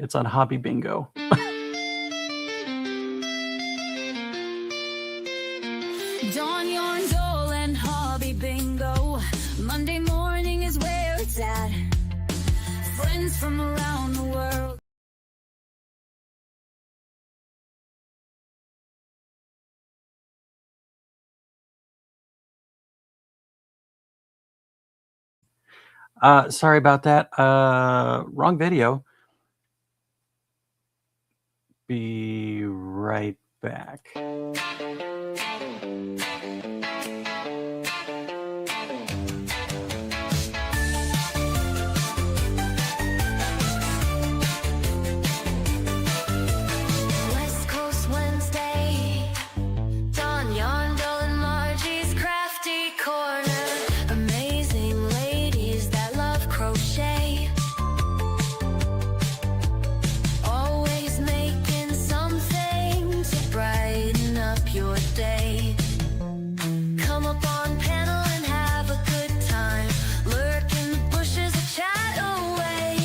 It's on Hobby Bingo. Dawn, yarn, dole, and hobby bingo. Monday morning is where it's at. Friends from around the world. Sorry about that. Wrong video. Be right back. West Coast Wednesday. Dawn, yarn, dole, and Margie's crafty corner. Amazing ladies that love crochet. Always making something to brighten up your day. Come up on panel and have a good time. Lurk in the bushes and chat away.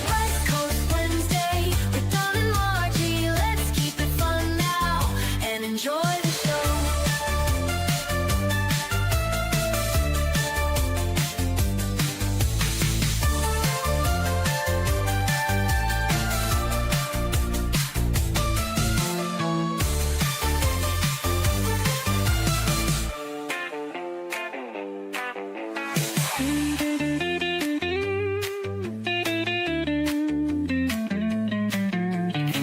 West Coast Wednesday with Dawn and Margie. Let's keep it fun now and enjoy the show.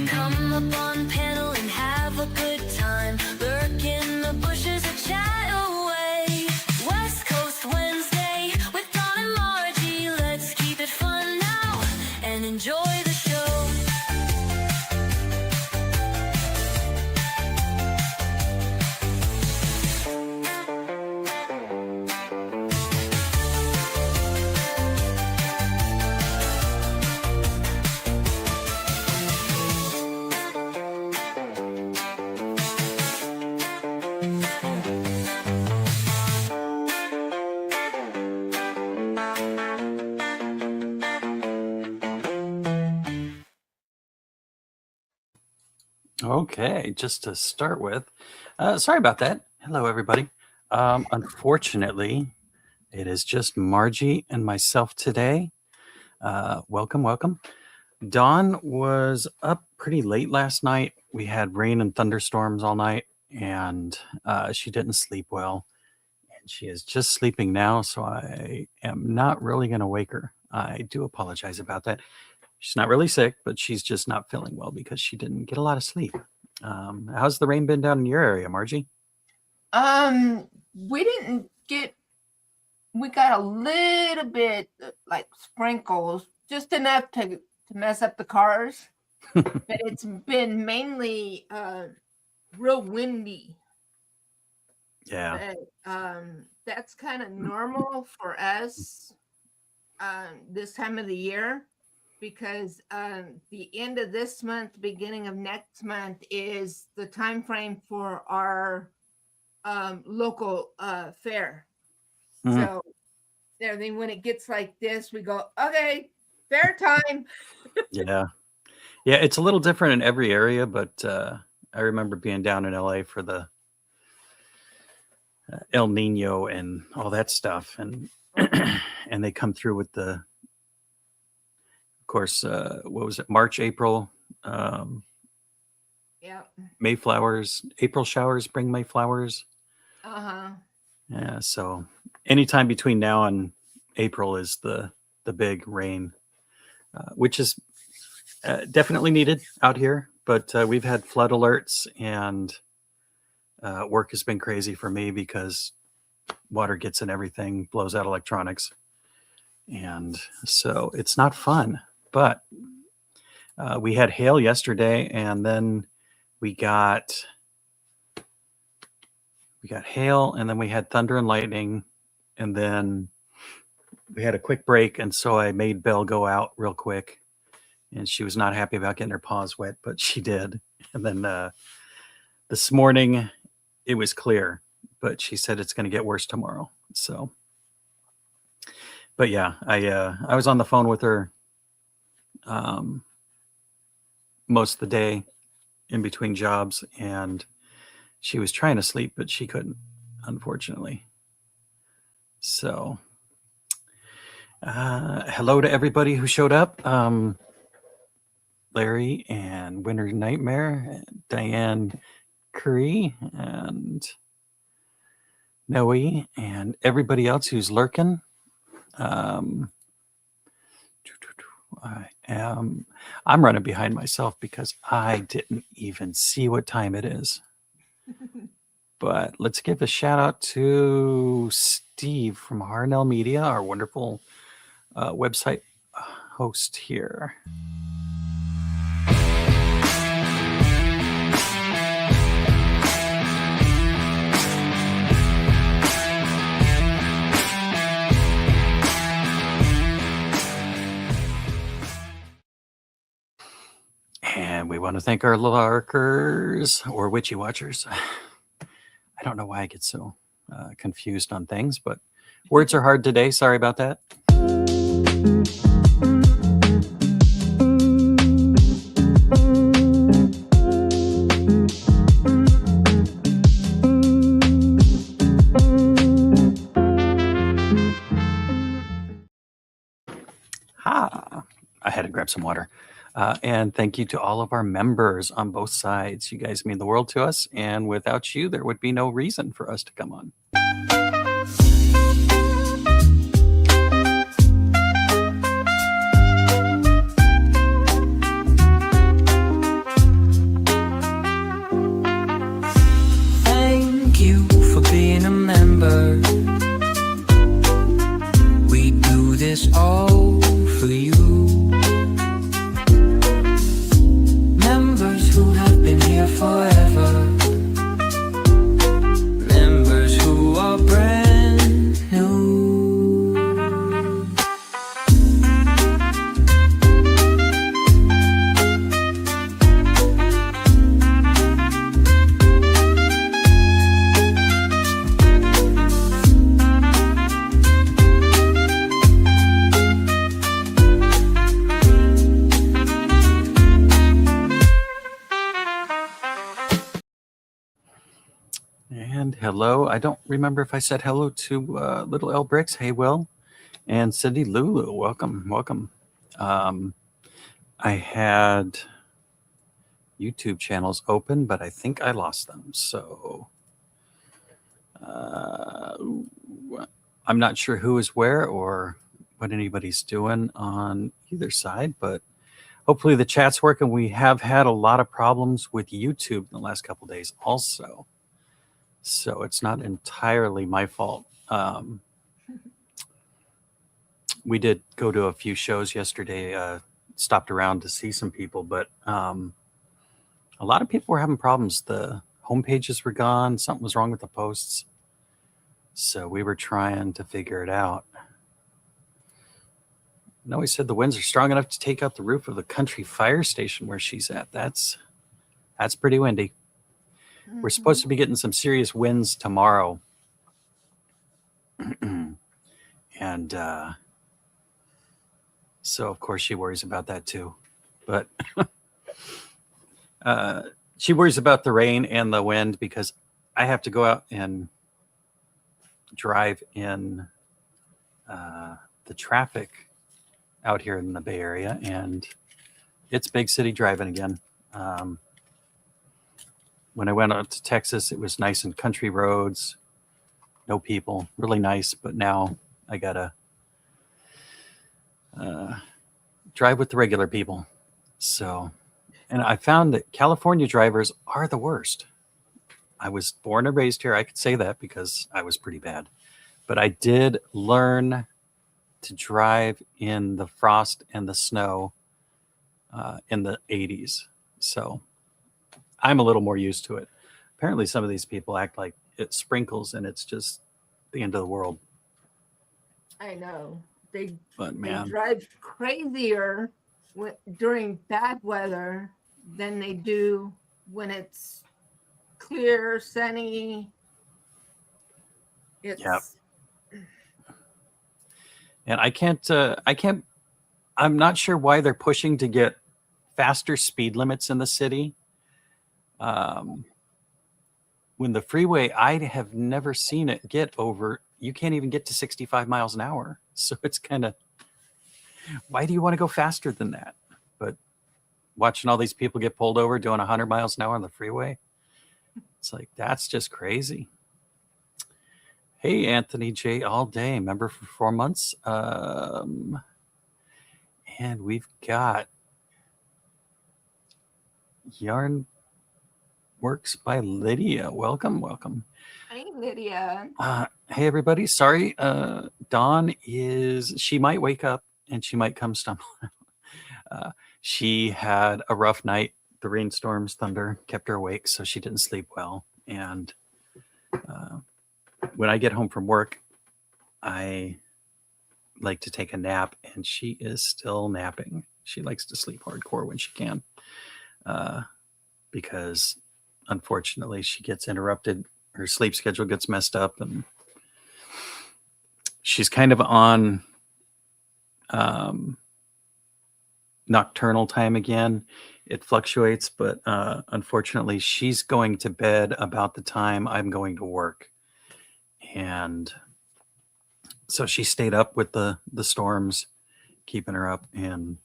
Come up on panel and have a good time. Lurk in the bushes and chat away. West Coast Wednesday with Dawn and Margie. Let's keep it fun now and enjoy the show. Okay, just to start with, sorry about that. Hello, everybody. Unfortunately, it is just Margie and myself today. Welcome, welcome. Dawn was up pretty late last night. We had rain and thunderstorms all night, and she didn't sleep well. And she is just sleeping now, so I am not really going to wake her. I do apologize about that. She's not really sick, but she's just not feeling well because she didn't get a lot of sleep. How's the rain been down in your area, Margie? We didn't get. We got a little bit like sprinkles, just enough to mess up the cars. But it's been mainly real windy. Yeah. But that's kind of normal for us this time of the year, because the end of this month, beginning of next month is the time frame for our local fair. Mhm. So then when it gets like this, we go, okay, fair time. Yeah. Yeah, it's a little different in every area, but I remember being down in LA for the El Nino and all that stuff, and and they come through with the, of course, what was it, March, April, Yeah. Mayflowers, April showers bring Mayflowers. Uh-huh. Yeah, so anytime between now and April is the big rain, which is definitely needed out here. But we've had flood alerts, and work has been crazy for me because water gets in everything, blows out electronics, and so it's not fun. But we had hail yesterday, and then we got hail, and then we had thunder and lightning, and then we had a quick break, and so I made Belle go out real quick, and she was not happy about getting her paws wet, but she did. And then this morning it was clear, but she said it's going to get worse tomorrow. So, but yeah, I was on the phone with her most of the day in between jobs, and she was trying to sleep, but she couldn't, unfortunately. So, hello to everybody who showed up. Larry and Winter Nightmare, and Diane Curry, and Noe, and everybody else who's lurking. I'm running behind myself because I didn't even see what time it is. But let's give a shout out to Steve from Harnell Media, our wonderful website host here. And we want to thank our larkers or witchy watchers. I don't know why I get so confused on things, but words are hard today. Sorry about that. I had to grab some water. And thank you to all of our members on both sides. You guys mean the world to us. And without you, there would be no reason for us to come on. Thank you for being a member. We do this all for you. Members who have been here forever. Members who are brand new. And hello. I don't remember if I said hello to Little L Bricks. Hey, Will. And Cindy Lulu. Welcome. Welcome. I had YouTube channels open, but I think I lost them. So I'm not sure who is where or what anybody's doing on either side, but hopefully the chat's working. We have had a lot of problems with YouTube in the last couple of days also. So it's not entirely my fault. We did go to a few shows yesterday, stopped around to see some people, but a lot of people were having problems. The home pages were gone. Something was wrong with the posts. So we were trying to figure it out. No, he said the winds are strong enough to take out the roof of the country fire station where she's at. That's pretty windy. We're supposed to be getting some serious winds tomorrow. And so, of course, she worries about that too. But she worries about the rain and the wind because I have to go out and drive in the traffic out here in the Bay Area. And it's big city driving again. When I went out to Texas, it was nice and country roads, no people, really nice. But now I gotta drive with the regular people. So, and I found that California drivers are the worst. I was born and raised here. I could say that because I was pretty bad. But I did learn to drive in the frost and the snow in the 80s. So I'm a little more used to it. Apparently some of these people act like it sprinkles and it's just the end of the world. I know. They Man, drive crazier during bad weather than they do when it's clear, sunny. It's Yep. And I'm not sure why they're pushing to get faster speed limits in the city. When the freeway, I have never seen it get over. You can't even get to 65 miles an hour. So it's kind of, why do you want to go faster than that? But watching all these people get pulled over doing 100 miles an hour on the freeway, it's like, that's just crazy. Hey, Anthony J. All Day, member for 4 months. And we've got Yarn Works by Lydia. Welcome, welcome. Hey, Lydia. Hey, everybody. Sorry, Dawn she might wake up and she might come stumble. She had a rough night. The rainstorms, thunder kept her awake, so she didn't sleep well. And when I get home from work, I like to take a nap, and she is still napping. She likes to sleep hardcore when she can, because unfortunately she gets interrupted. Her sleep schedule gets messed up, and she's kind of on nocturnal time again. It fluctuates, but unfortunately she's going to bed about the time I'm going to work. And so she stayed up with the storms, keeping her up. And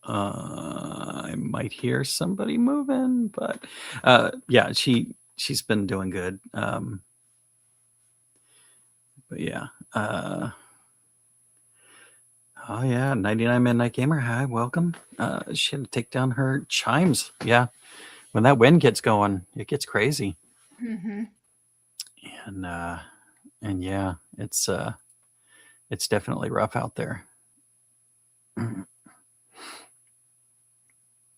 I might hear somebody moving, but yeah, she's been doing good. But yeah. Oh yeah, 99 Midnight Gamer. Hi, welcome. She had to take down her chimes. Yeah, when that wind gets going, it gets crazy. Mm-hmm. And yeah, it's definitely rough out there.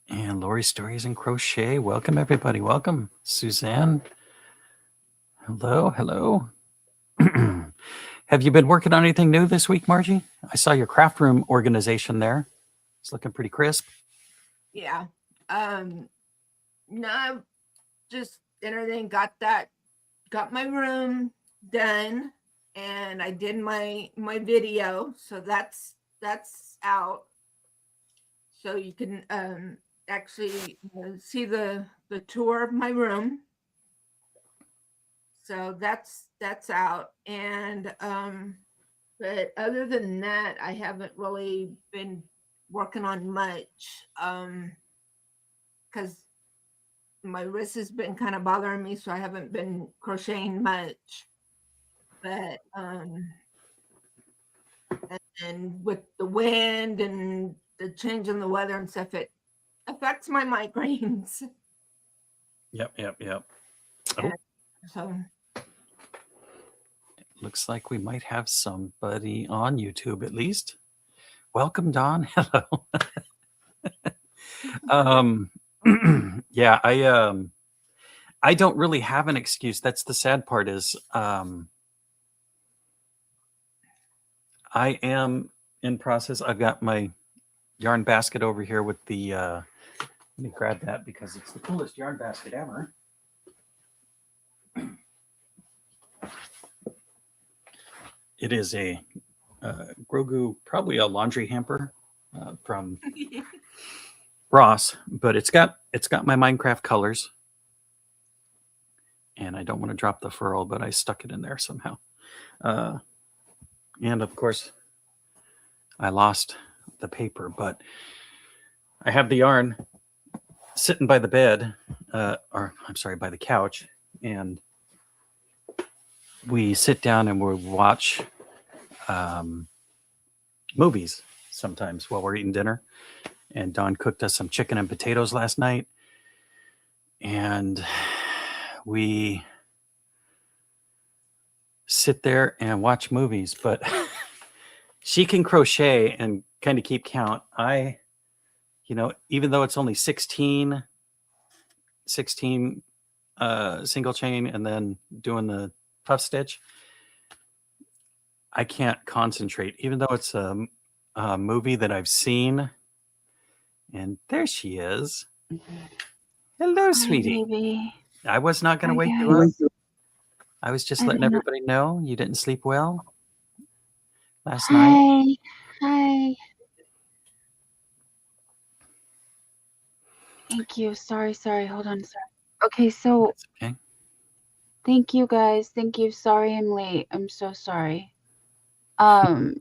And Lori Stories and Crochet. Welcome, everybody. Welcome. Suzanne. Hello. Hello. Have you been working on anything new this week, Margie? I saw your craft room organization there. It's looking pretty crisp. Yeah. No, just everything got my room done, and I did my video, so that's out. So you can actually see the tour of my room. So that's out. And but other than that, I haven't really been working on much, because my wrist has been kind of bothering me, so I haven't been crocheting much. But and with the wind and the change in the weather and stuff, it affects my migraines. Yep. Oh. So looks like we might have somebody on YouTube at least. Welcome, Don. Hello. Yeah, I don't really have an excuse. That's the sad part is I am in process. I've got my yarn basket over here with the let me grab that because it's the coolest yarn basket ever. It is a Grogu, probably a laundry hamper from Ross, but it's got my Minecraft colors, and I don't want to drop the furl, but I stuck it in there somehow. And of course, I lost the paper, but I have the yarn sitting by the bed, or I'm sorry, by the couch, and we sit down and we watch movies sometimes while we're eating dinner. And Dawn cooked us some chicken and potatoes last night, and we sit there and watch movies. But she can crochet and kind of keep count. I, even though it's only 16 single chain and then doing the puff stitch, I can't concentrate, even though it's a movie that I've seen. And there she is. Hello, sweetie. Baby. I was not going to wake Hi, you up. guys. I was just I letting didn't know- everybody know you didn't sleep well last night. Hi. Hi. Thank you. Sorry. Hold on. Sorry. Okay, so That's okay. thank you guys. Thank you. Sorry I'm late. I'm so sorry. My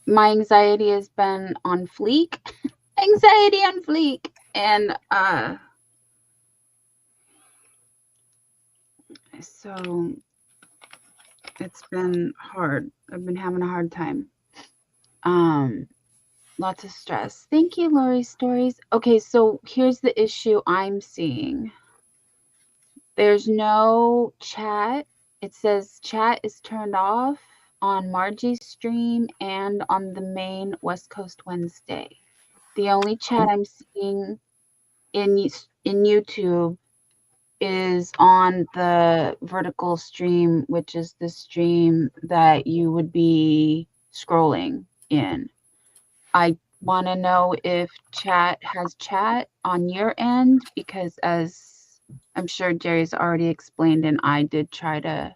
anxiety has been on fleek. Anxiety on fleek. And so it's been hard. I've been having a hard time. Lots of stress. Thank you, Lori Stories. Okay, so here's the issue I'm seeing. There's no chat. It says chat is turned off on Margie's stream and on the main West Coast Wednesday. The only chat I'm seeing in YouTube is on the vertical stream, which is the stream that you would be scrolling in. I want to know if chat has chat on your end, because as I'm sure Jerry's already explained, and I did try to.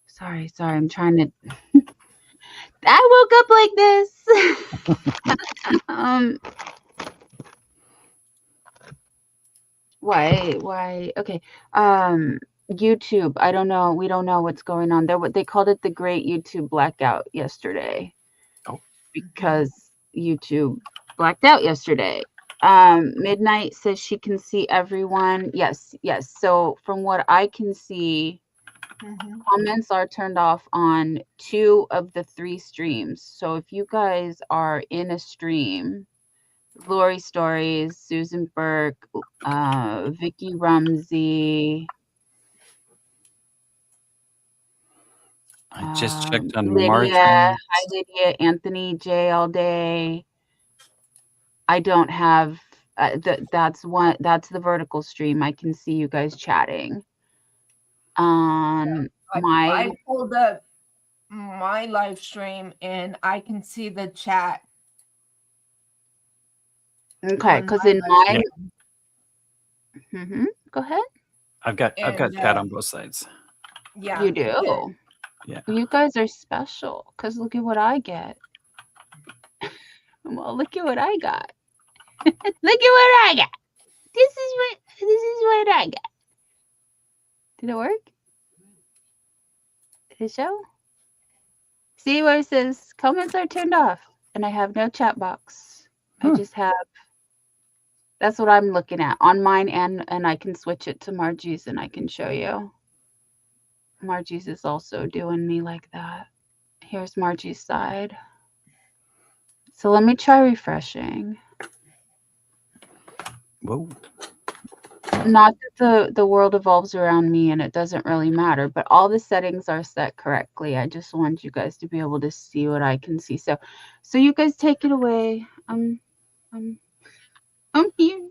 Sorry, I'm trying to. I woke up like this. Why? Okay. YouTube. I don't know. We don't know what's going on there. What they called it, the Great YouTube Blackout yesterday. Oh. Because YouTube blacked out yesterday. Midnight says she can see everyone. Yes. So from what I can see, comments are turned off on 2 of the 3 streams. So if you guys are in a stream, Lori Stories, Susan Burke, Vicky Rumsey. I just checked on Lydia. Margie's. Hi, Lydia. Anthony J all day. I don't have that's the vertical stream. I can see you guys chatting. I pulled up my live stream and I can see the chat. Okay, because in mine, go ahead. I've got chat on both sides. Yeah, you do. Yeah, you guys are special. Because look at what I get. Well, look at what I got. Look at what I got. This is what I got. Did it work? Did it show? See where it says comments are turned off, and I have no chat box. I just have. That's what I'm looking at on mine, and I can switch it to Margie's, and I can show you. Margie's is also doing me like that. Here's Margie's side. So let me try refreshing. Whoa. Not that the world evolves around me and it doesn't really matter, but all the settings are set correctly. I just want you guys to be able to see what I can see. So you guys take it away. I'm here.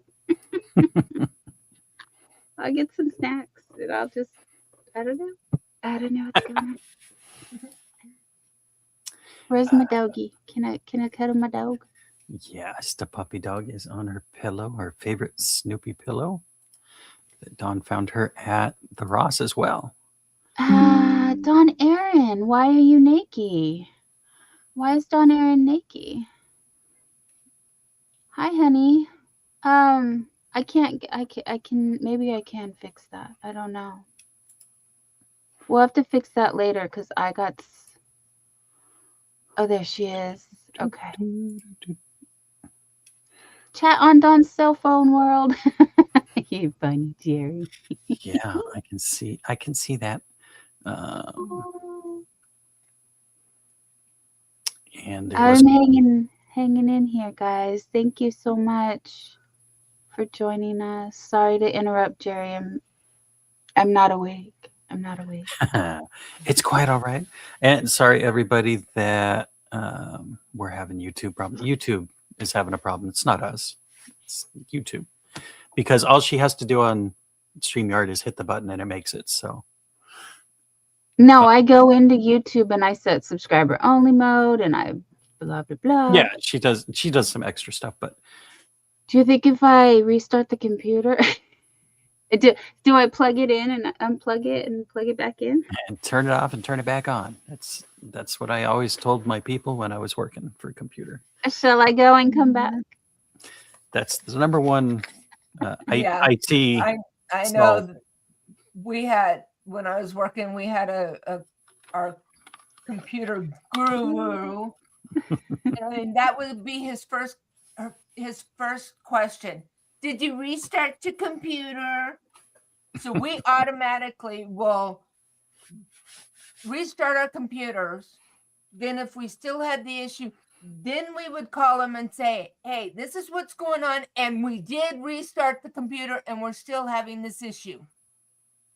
I'll get some snacks and I'll just, I don't know what's going on. Where's my doggy? Can I cuddle my dog? Yes, the puppy dog is on her pillow, her favorite Snoopy pillow that Dawn found her at the Ross as well. Dawn Aaron, why are you naked? Why is Dawn Aaron naked? Hi, honey. I can, maybe I can fix that. I don't know. We'll have to fix that later because I got, oh, there she is. Okay. Chat on Dawn's cell phone world. You're funny, Jerry. Yeah, I can see that. And I'm hanging in here, guys. Thank you so much for joining us. Sorry to interrupt, Jerry. I'm not awake. It's quite all right. And sorry, everybody, that we're having YouTube problem. YouTube is having a problem. It's not us. It's YouTube. Because all she has to do on StreamYard is hit the button and it makes it. So no, I go into YouTube and I set subscriber only mode and I blah blah blah. Yeah, she does some extra stuff, but do you think if I restart the computer, do I plug it in and unplug it and plug it back in? And turn it off and turn it back on. That's what I always told my people when I was working for a computer. Shall I go and come back? That's the number one Yeah, IT. I solve. know that we had, when I was working, we had our computer guru. I mean, that would be his first question. Did you restart your computer? So we automatically will restart our computers. Then if we still had the issue, then we would call them and say, hey, this is what's going on. And we did restart the computer and we're still having this issue.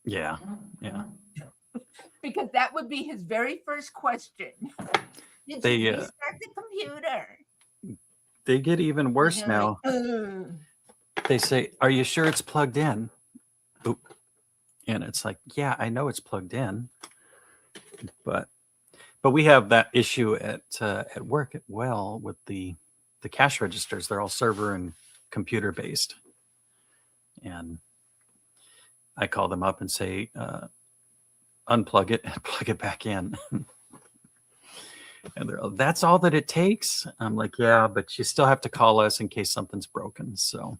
Yeah. Yeah. Because that would be his very first question. Did They, you restart the computer? They get even worse And now. I'm like, They say, "Are you sure it's plugged in?" Oop. And it's like, yeah, I know it's plugged in, but we have that issue at work as well with the cash registers. They're all server and computer based, and I call them up and say, unplug it and plug it back in. And they're, that's all that it takes. I'm like, yeah, but you still have to call us in case something's broken. So,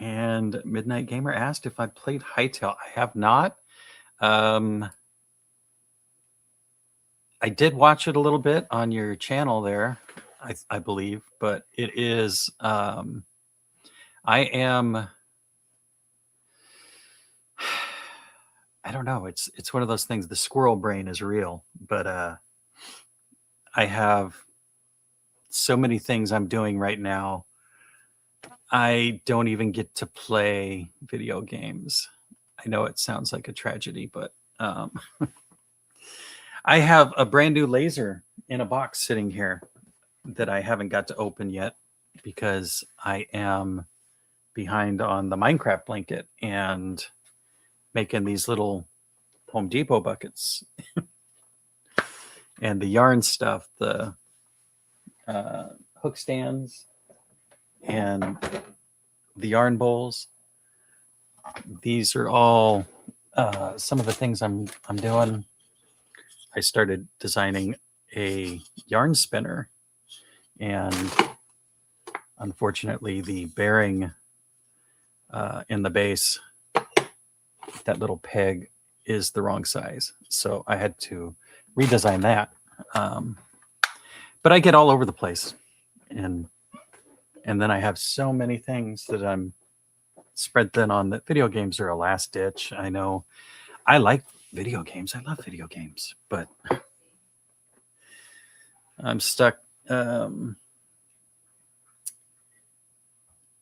and Midnight Gamer asked if I played Hightail. I have not. I did watch it a little bit on your channel there, I believe, but it is, I am, I don't know. It's one of those things. The squirrel brain is real, but I have so many things I'm doing right now. I don't even get to play video games. I know it sounds like a tragedy, but I have a brand new laser in a box sitting here that I haven't got to open yet because I am behind on the Minecraft blanket and making these little Home Depot buckets and the yarn stuff, the hook stands and the yarn bowls. These are all some of the things I'm doing. I started designing a yarn spinner, and unfortunately the bearing in the base, that little peg, is the wrong size. So I had to redesign that. But I get all over the place. And then I have so many things that I'm spread thin on that video games are a last ditch. I know I like video games. I love video games, but I'm stuck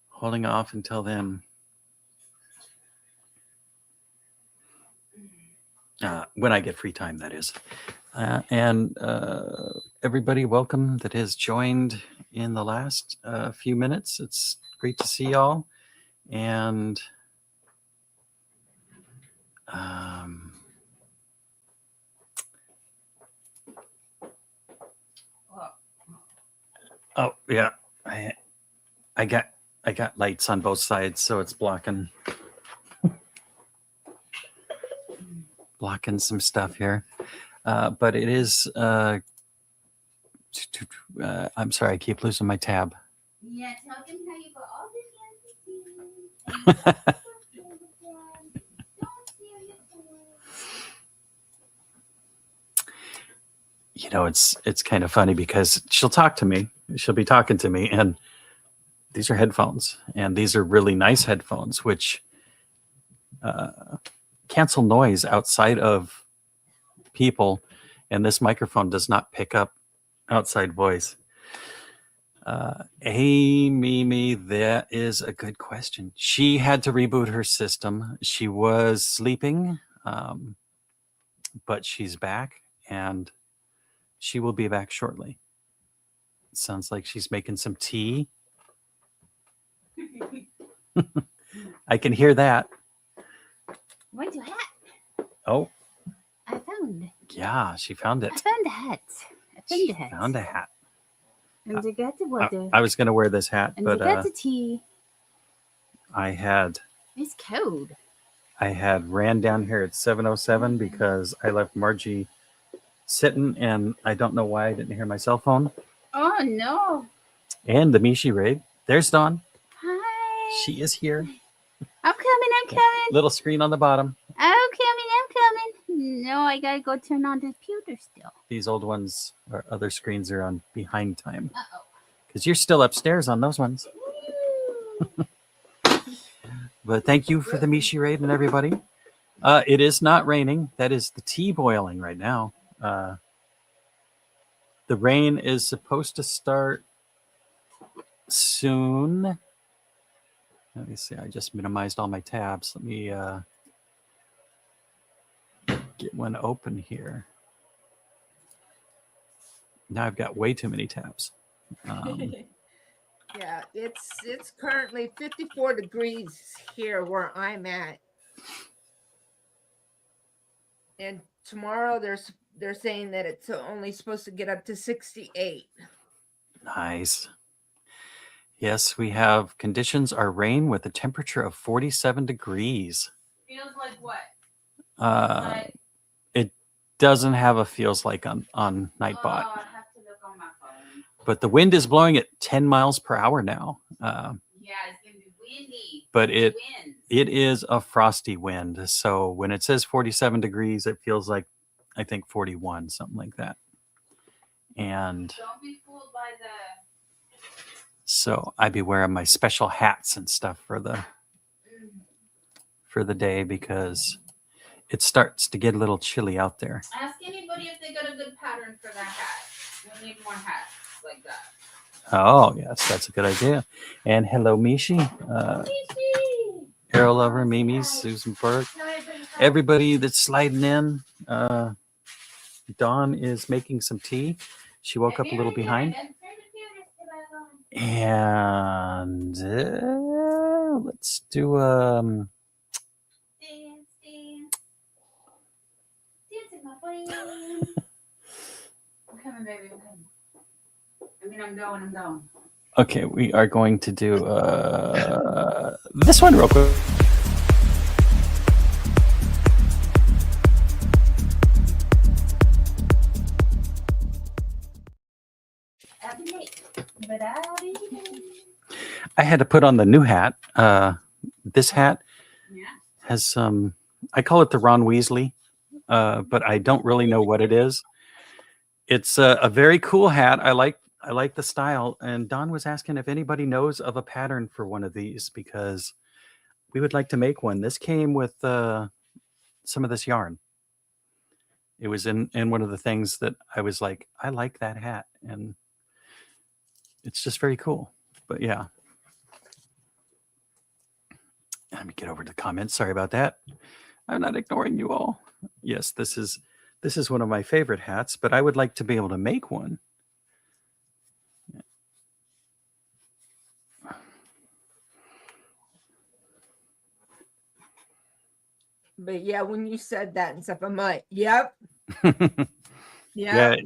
holding off until then. When I get free time, that is. And everybody, welcome that has joined in the last few minutes. It's great to see y'all. And oh yeah, I got lights on both sides, so it's blocking some stuff here. But it is I'm sorry, I keep losing my tab. Yeah, tell them how you got all the fancy You know, it's kind of funny because she'll talk to me. She'll be talking to me, and these are headphones, and these are really nice headphones, which cancel noise outside of people, and this microphone does not pick up outside voice. Hey, Mimi, that is a good question. She had to reboot her system. She was sleeping, but she's back, and she will be back shortly. It sounds like she's making some tea. I can hear that. Where's your hat? Oh, I found it. yeah, she found it. I found a hat. She found a hat. And I got the water. I was going to wear this hat, and but I got the tea. I had. It's cold. I had ran down here at 7:07 because I left Margie sitting, and I don't know why I didn't hear my cell phone. Oh no. And the Mishi raid. There's Dawn. Hi. She is here. I'm coming. Little screen on the bottom. I'm coming. No, I gotta go turn on the computer still. These old ones or other screens are on behind time. Uh-oh. Because you're still upstairs on those ones. But thank you for the Mishi raid and everybody. It is not raining. That is the tea boiling right now. The rain is supposed to start soon. Let me see. I just minimized all my tabs. Let me get one open here. Now I've got way too many tabs. Yeah, it's currently 54 degrees here where I'm at. And tomorrow they're saying that it's only supposed to get up to 68. Nice. Yes, we have conditions are rain with a temperature of 47 degrees. Feels like what? It doesn't have a feels like on Nightbot. I have to look on my phone. But the wind is blowing at 10 miles per hour now. Yeah, it's gonna be windy. But it is a frosty wind. So when it says 47 degrees, it feels like, I think 41, something like that. And Don't be fooled by the. so I'd be wearing my special hats and stuff for the day because it starts to get a little chilly out there. Ask anybody if they got a good pattern for that hat. We need more hats like that. Oh, yes, that's a good idea. And hello, Mishi. Arrow Lover, Mimi, Susan Burke, everybody that's sliding in. Dawn is making some tea. She woke up a little behind. And let's do Dance, my boy. I'm coming, baby. I'm coming. I mean, I'm going. okay, we are going to do this one real quick. I had to put on the new hat. This hat has some, I call it the Ron Weasley, but I don't really know what it is. It's a very cool hat. I like the style. And Don was asking if anybody knows of a pattern for one of these because we would like to make one. This came with some of this yarn. It was in one of the things that I was like, I like that hat. And it's just very cool. But yeah. Let me get over to the comments. Sorry about that. I'm not ignoring you all. Yes, this is one of my favorite hats, but I would like to be able to make one. But yeah, when you said that and stuff, I'm like, yep. Yeah,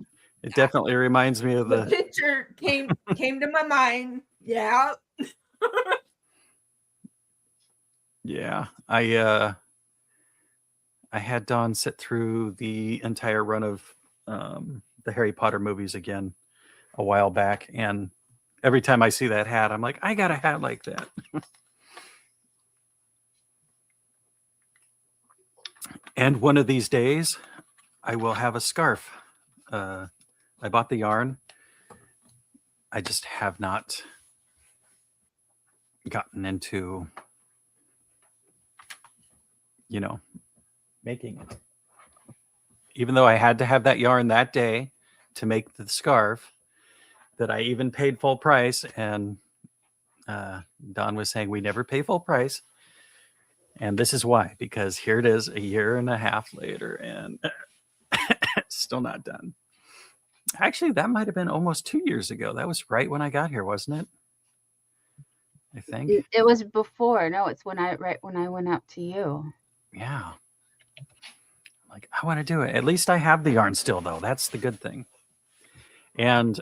it definitely reminds me of The the picture came to my mind. Yeah. yeah. I had Dawn sit through the entire run of the Harry Potter movies again a while back, and every time I see that hat, I'm like, I got a hat like that. And one of these days, I will have a scarf. I bought the yarn. I just have not gotten into, making it. Even though I had to have that yarn that day to make the scarf, that I even paid full price. And Don was saying we never pay full price. And this is why, because here it is a year and a half later and still not done. Actually, that might have been almost 2 years ago. That was right when I got here, wasn't it? I think. It was before. No, it's when I went up to you. Yeah. Like, I want to do it. At least I have the yarn still, though. That's the good thing. And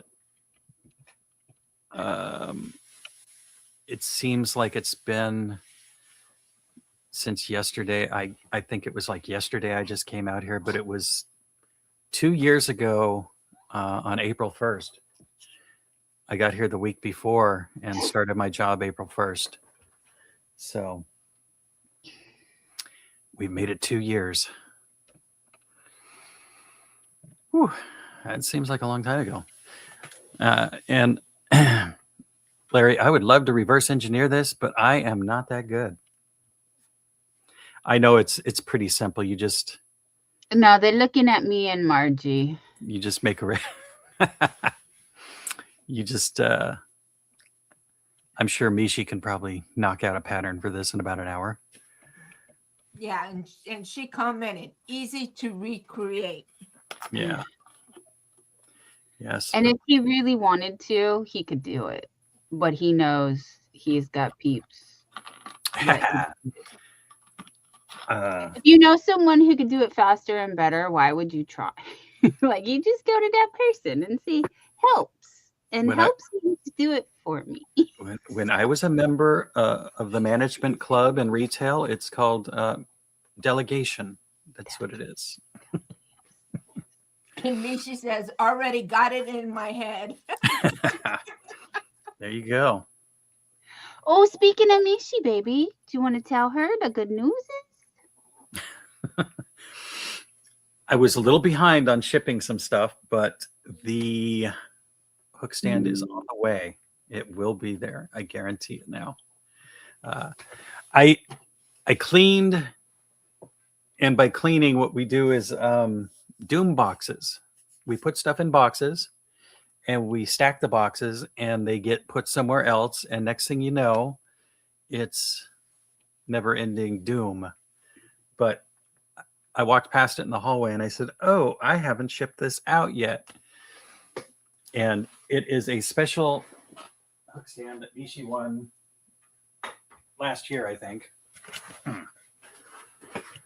it seems like it's been since yesterday. I think it was like yesterday I just came out here, but it was 2 years ago on April 1st. I got here the week before and started my job April 1st. So we've made it 2 years. Whew, that seems like a long time ago. And Larry, I would love to reverse engineer this, but I am not that good. I know it's pretty simple. You just No, they're looking at me and Margie. make a you just I'm sure Mishi can probably knock out a pattern for this in about an hour. Yeah, and she commented, easy to recreate. Yeah. Yes. And if he really wanted to, he could do it. But he knows he's got peeps. If you know someone who could do it faster and better, why would you try? Like, you just go to that person and see, helps. And helps me to do it for me. When I was a member of the management club in retail, it's called delegation. That's what it is. And Mishi says, already got it in my head. There you go. Oh, speaking of Mishi, baby, do you want to tell her the good news is? I was a little behind on shipping some stuff, but the hook stand is on the way. It will be there. I guarantee it now. I cleaned, and by cleaning, what we do is doom boxes. We put stuff in boxes, and we stack the boxes, and they get put somewhere else. And next thing you know, it's never-ending doom. But I walked past it in the hallway, and I said, "Oh, I haven't shipped this out yet." And it is a special hook stand that Mishi won last year, I think.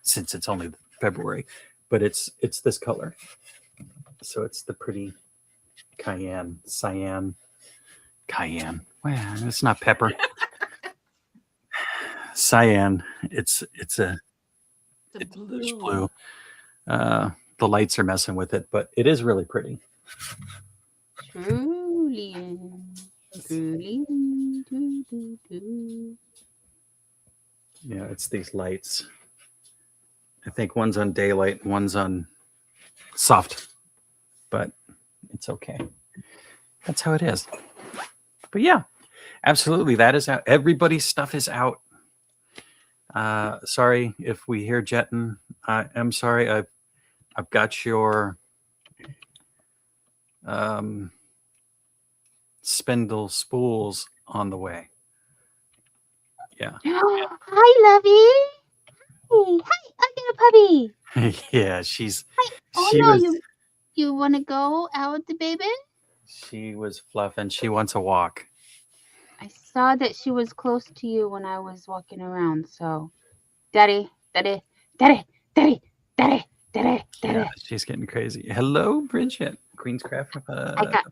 Since it's only February, but it's this color. So it's the pretty cayenne. Well, it's not pepper. Cyan. It's blue. The lights are messing with it, but it is really pretty. Truly. Yeah, it's these lights. I think one's on daylight and one's on soft, but it's okay. That's how it is. But yeah, absolutely. That is out. Everybody's stuff is out. Sorry if we hear jetting. I'm sorry. I've got your spindle spools on the way. Yeah. Hi, Lovey. Hi, Ugly puppy. Yeah, she's. Oh she no, was. you want to go out with the baby? She was fluffing. She wants a walk. I saw that she was close to you when I was walking around. So, daddy. Yeah, she's getting crazy. Hello, Bridget. Queen's Craft. I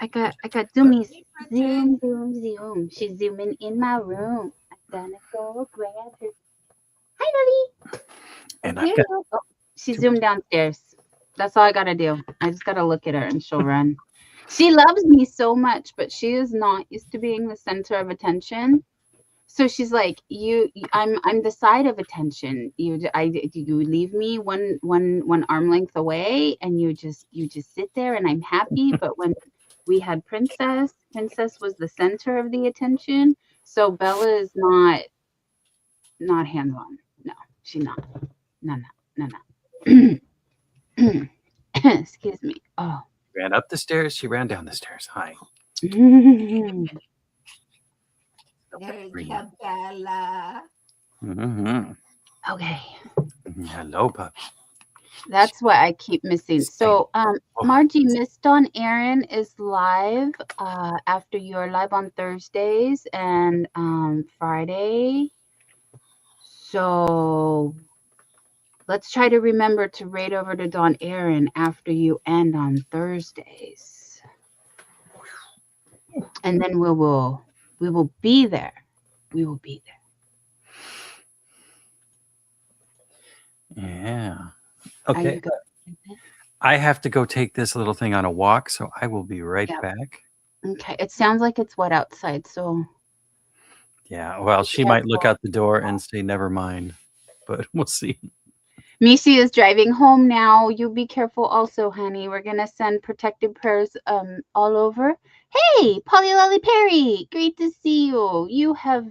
got zoomies. Zoom. She's zooming in my room. I'm gonna go grab her. Hi, Lovey. And I've got. Oh, she zoomed downstairs. That's all I gotta do. I just gotta look at her and she'll run. She loves me so much, but she is not used to being the center of attention. So she's like, I'm the side of attention. You leave me one arm length away, and you just sit there, and I'm happy. But when we had Princess was the center of the attention. So Bella is not hands on. No, she's not. No. Excuse me. Oh. Ran up the stairs. She ran down the stairs. Hi. There's Bella. Mm-hmm. Okay. Hello, puppy. That's what I keep missing. So, Margie, Miss Dawn Aaron is live after you're live on Thursdays and Friday. So let's try to remember to raid over to Dawn Aaron after you end on Thursdays. And then we will be there. We will be there. Yeah. Are Okay. you good? I have to go take this little thing on a walk, so I will be right Yeah. back. Okay. It sounds like it's wet outside, so Yeah. Well, be she might look careful. out the door and say, never mind, but we'll see. Missy is driving home now. You be careful also, honey. We're gonna send protective prayers all over. Hey, Polly Lolly Perry, great to see you. You have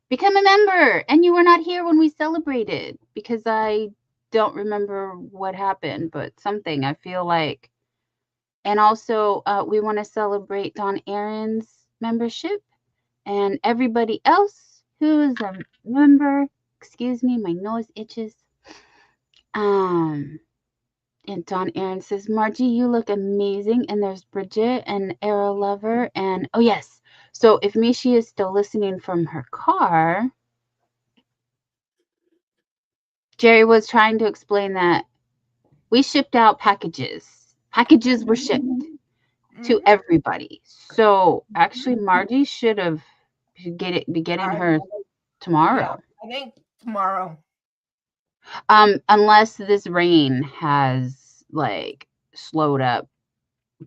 become a member, and you were not here when we celebrated because I don't remember what happened, but something I feel like. And also, we want to celebrate Don Aaron's membership and everybody else who is a member. Excuse me, my nose itches. Um, and Don Aaron says, Margie, you look amazing. And there's Bridget and Arrow Lover. And oh, yes. So if Mishi is still listening from her car, Jerry was trying to explain that we shipped out packages. Packages were shipped to everybody. So actually, Margie should have be getting her tomorrow. I think tomorrow. Unless this rain has like slowed up,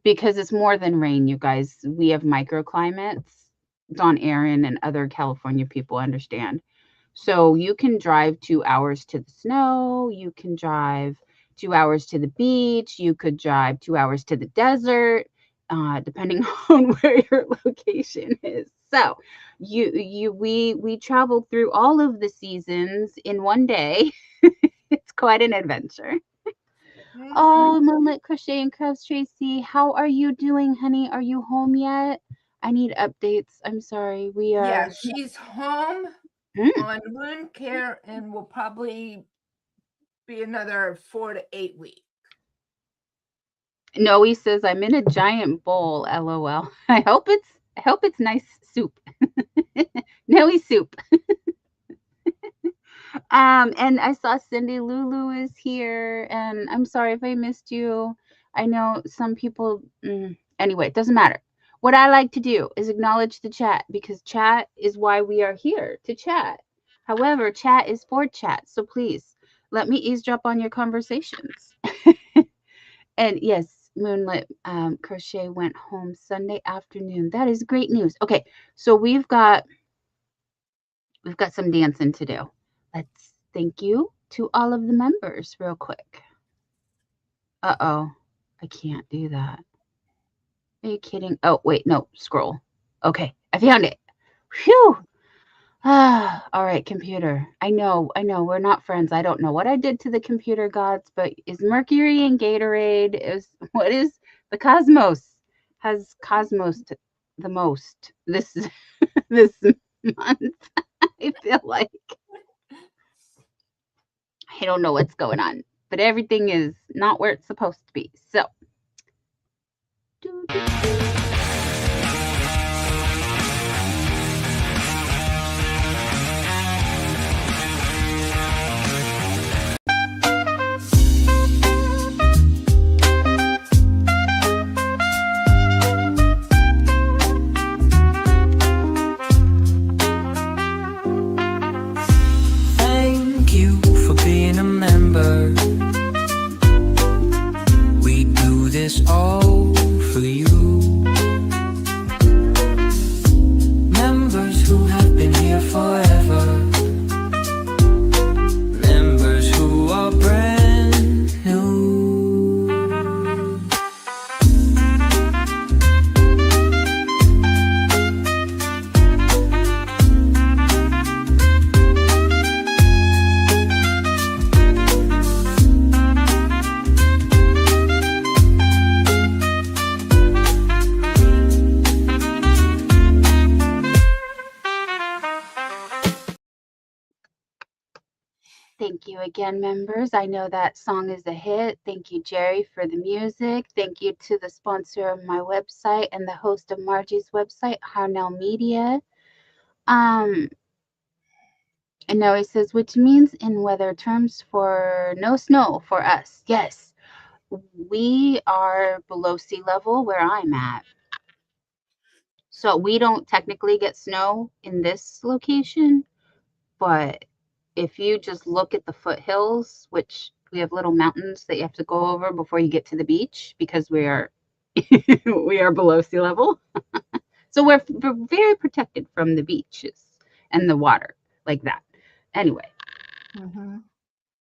because it's more than rain, you guys. We have microclimates. Don Aaron and other California people understand. So you can drive 2 hours to the snow. You can drive 2 hours to the beach. You could drive 2 hours to the desert, depending on where your location is. So we traveled through all of the seasons in one day. It's quite an adventure. Oh, Moonlit Crochet and Crafts Tracy, how are you doing, honey? Are you home yet? I need updates. I'm sorry. We are. Yeah, she's home Mm. on wound care and will probably be another 4 to 8 weeks. Noe says I'm in a giant bowl. LOL. I hope it's nice soup. Noe soup. And I saw Cindy Lulu is here, and I'm sorry if I missed you. I know some people. Anyway, it doesn't matter. What I like to do is acknowledge the chat because chat is why we are here to chat. However, chat is for chat, so please let me eavesdrop on your conversations. And yes, Moonlit Crochet went home Sunday afternoon. That is great news. Okay, so we've got some dancing to do. Let's thank you to all of the members real quick. Uh-oh, I can't do that. Are you kidding? Oh, wait, no, scroll. Okay, I found it. Phew. All right, computer. I know, we're not friends. I don't know what I did to the computer gods, but is Mercury and Gatorade, what is the Cosmos? Has Cosmos the most this this month? I feel like I don't know what's going on, but everything is not where it's supposed to be. So, Thank you for being a member. We do this all for you. Members who have been here forever. Members who are brand new. thank you again, members. I know that song is a hit. Thank you, Jerry, for the music. Thank you to the sponsor of my website and the host of Margie's website, Harnell Media. And now he says, which means in weather terms for no snow for us. Yes, we are below sea level where I'm at. So we don't technically get snow in this location, but if you just look at the foothills, which we have little mountains that you have to go over before you get to the beach because we are we are below sea level. So we're very protected from the beaches and the water like that. Anyway,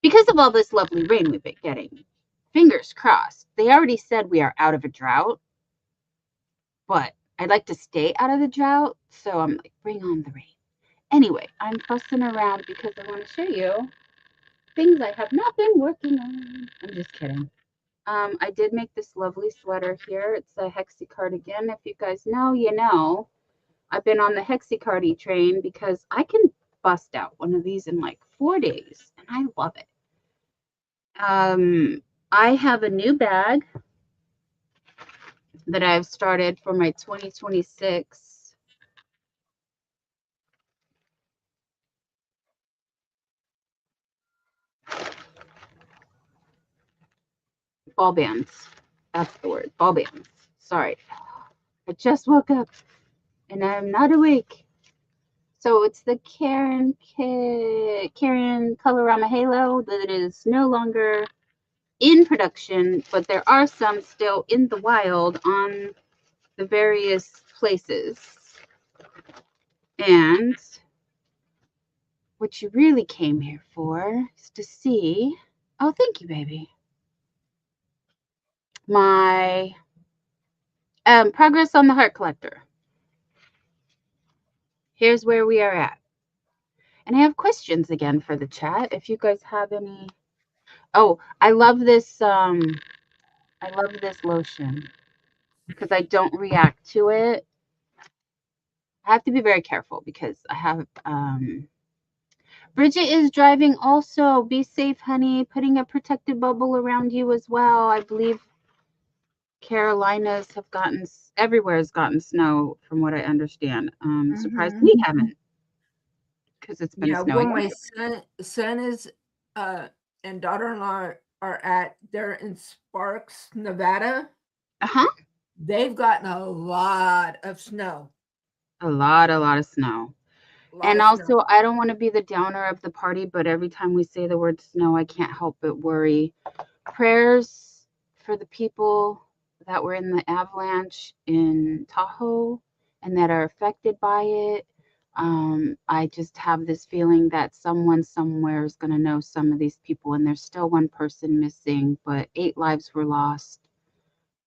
because of all this lovely rain we've been getting, fingers crossed. They already said we are out of a drought, but I'd like to stay out of the drought. So I'm like, bring on the rain. Anyway, I'm fussing around because I want to show you things I have not been working on. I'm just kidding. I did make this lovely sweater here. It's a hexi cardigan. If you guys know, you know. I've been on the hexi-cardi train because I can bust out one of these in like 4 days, and I love it. I have a new bag that I've started for my 2026 ball bands. That's the word, ball bands. Sorry. I just woke up and I'm not awake. So it's the Karen Colorama Halo that is no longer in production, but there are some still in the wild on the various places. And what you really came here for is to see, oh, thank you, baby, my progress on the heart collector. Here's where we are at. And I have questions again for the chat if you guys have any. Oh, I love this lotion because I don't react to it. I have to be very careful because I have Bridget is driving also. Be safe, honey. Putting a protective bubble around you as well. I believe Carolinas have gotten, everywhere has gotten snow from what I understand. Surprised we haven't because it's been snowing. Where my son is and daughter-in-law are at, they're in Sparks, Nevada. They've gotten a lot of snow. A lot of snow. And also, I don't want to be the downer of the party, but every time we say the word snow, I can't help but worry. Prayers for the people that were in the avalanche in Tahoe and that are affected by it. I just have this feeling that someone somewhere is going to know some of these people, and there's still one person missing, but 8 lives were lost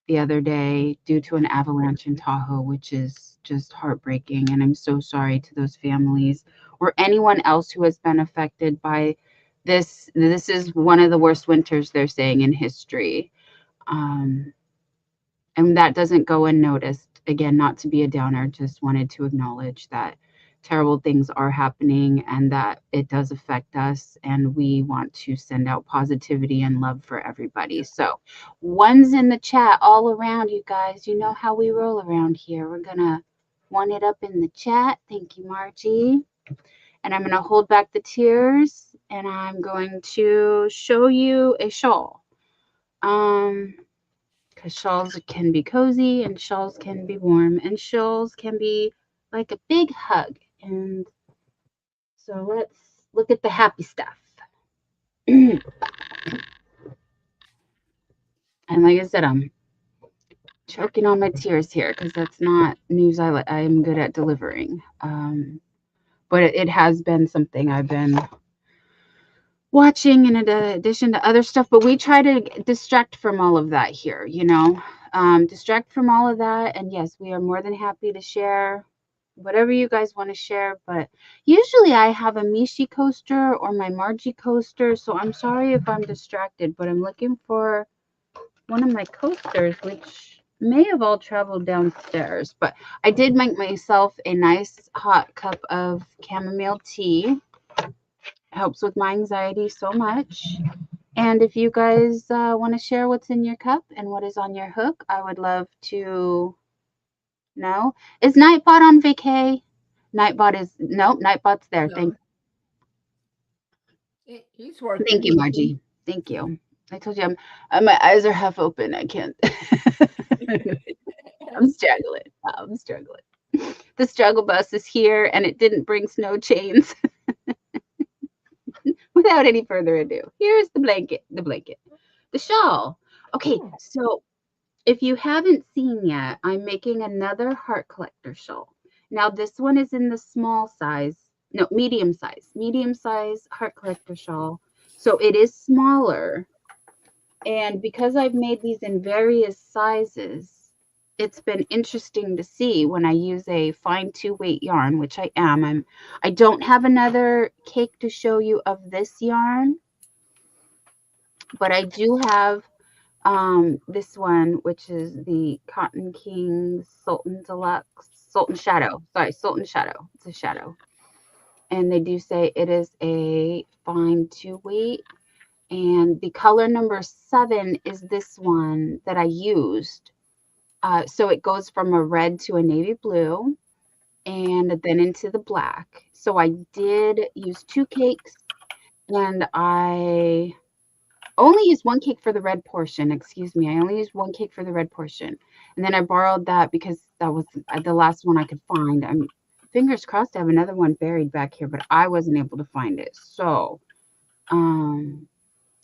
the other day due to an avalanche in Tahoe, which is just heartbreaking. And I'm so sorry to those families or anyone else who has been affected by this. This is one of the worst winters, they're saying, in history. And that doesn't go unnoticed. Again, not to be a downer, just wanted to acknowledge that terrible things are happening and that it does affect us, and we want to send out positivity and love for everybody. So one's in the chat all around, you guys. You know how we roll around here. We're gonna one it up in the chat. Thank you, Margie. And I'm gonna hold back the tears and I'm going to show you a shawl. Because shawls can be cozy and shawls can be warm and shawls can be like a big hug. And so let's look at the happy stuff. And like I said, I'm choking on my tears here because that's not news I'm good at delivering. But it has been something I've been watching in addition to other stuff. But we try to distract from all of that here, you know, distract from all of that. And yes, we are more than happy to share whatever you guys want to share, but usually I have a Mishi coaster or my Margie coaster, so I'm sorry if I'm distracted, but I'm looking for one of my coasters, which may have all traveled downstairs. But I did make myself a nice hot cup of chamomile tea. It helps with my anxiety so much. And if you guys want to share what's in your cup and what is on your hook, I would love to. No. Is Nightbot on vacay? Nightbot is Nightbot's there. No. He's working. Thank you, Margie. Thank you. I told you my eyes are half open. I can't. I'm struggling. The struggle bus is here and it didn't bring snow chains. without any further ado, here's the blanket, the shawl. Okay, Oh. so if you haven't seen yet, I'm making another heart collector shawl. Now this one is in the small size, no, medium size heart collector shawl. So it is smaller. And because I've made these in various sizes, it's been interesting to see when I use a fine 2-weight yarn, which I am. I don't have another cake to show you of this yarn, but I do have this one, which is the Cotton King Sultan Deluxe, Sultan Shadow. Sorry, Sultan Shadow. It's a shadow. And they do say it is a fine 2-weight. And the color number 7 is this one that I used. So it goes from a red to a navy blue and then into the black. So I did use 2 cakes, and I only used 1 cake for the red portion. Excuse me. I only used 1 cake for the red portion. And then I borrowed that because that was the last one I could find. I'm fingers crossed I have another one buried back here, but I wasn't able to find it. So,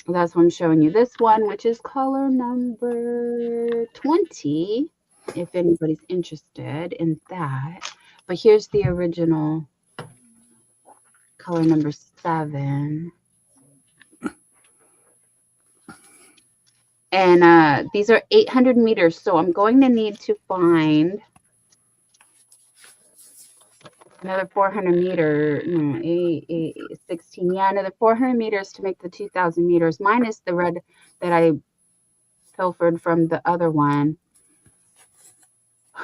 that's why I'm showing you this one, which is color number 20, if anybody's interested in that. But here's the original color number 7. And these are 800 meters. So I'm going to need to find another 400 meter, 16. Yeah, another 400 meters to make the 2,000 meters, minus the red that I pilfered from the other one.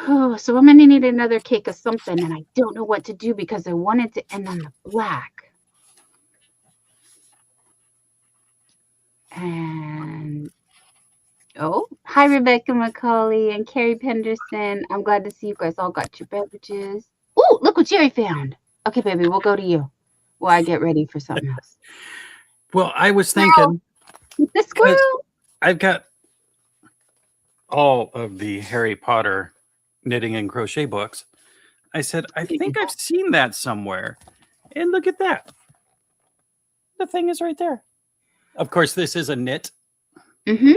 Oh, so I'm going to need another cake of something, and I don't know what to do because I wanted to end on the black. And oh, hi, Rebecca McCauley and Carrie Penderson. I'm glad to see you guys all got your beverages. Oh, look what Jerry found. Okay, baby, we'll go to you while I get ready for something else. Well, I was thinking The squirrel. I've got all of the Harry Potter knitting and crochet books. I said, I think I've seen that somewhere. And look at that. The thing is right there. Of course, this is a knit, Mm-hmm.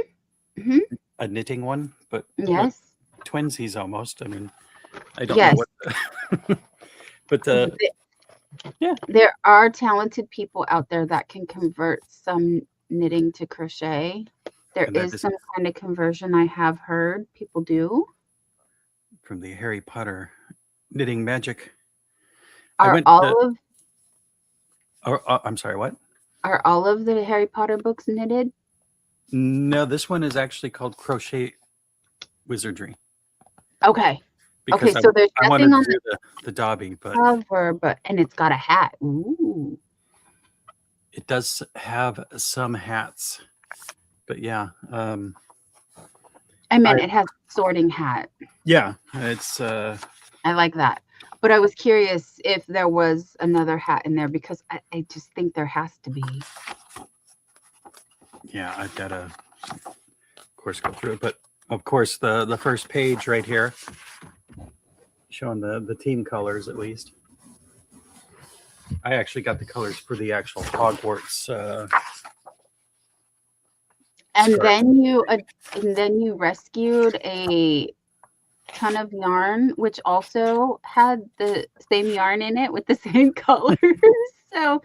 Mm-hmm. a knitting one, but Yes. twinsies almost. I mean, I don't Yes. know what. But yeah. There are talented people out there that can convert some knitting to crochet. There And that is is- some kind of conversion I have heard people do. from the Harry Potter knitting magic. I Are went all to- of I'm sorry, what? are all of the Harry Potter books knitted? No, this one is actually called Crochet Wizardry. Okay. Because Okay, so there's I nothing wanted on to do the Dobby, but cover, and it's got a hat. Ooh. it does have some hats. But yeah, I mean, it has a sorting hat. yeah, it's I like that. But I was curious if there was another hat in there because I just think there has to be. yeah, I've got to, of course, go through it. But of course, the first page right here, showing the team colors at least. I actually got the colors for the actual Hogwarts. And Scarf. then you rescued a ton of yarn, which also had the same yarn in it with the same colors. So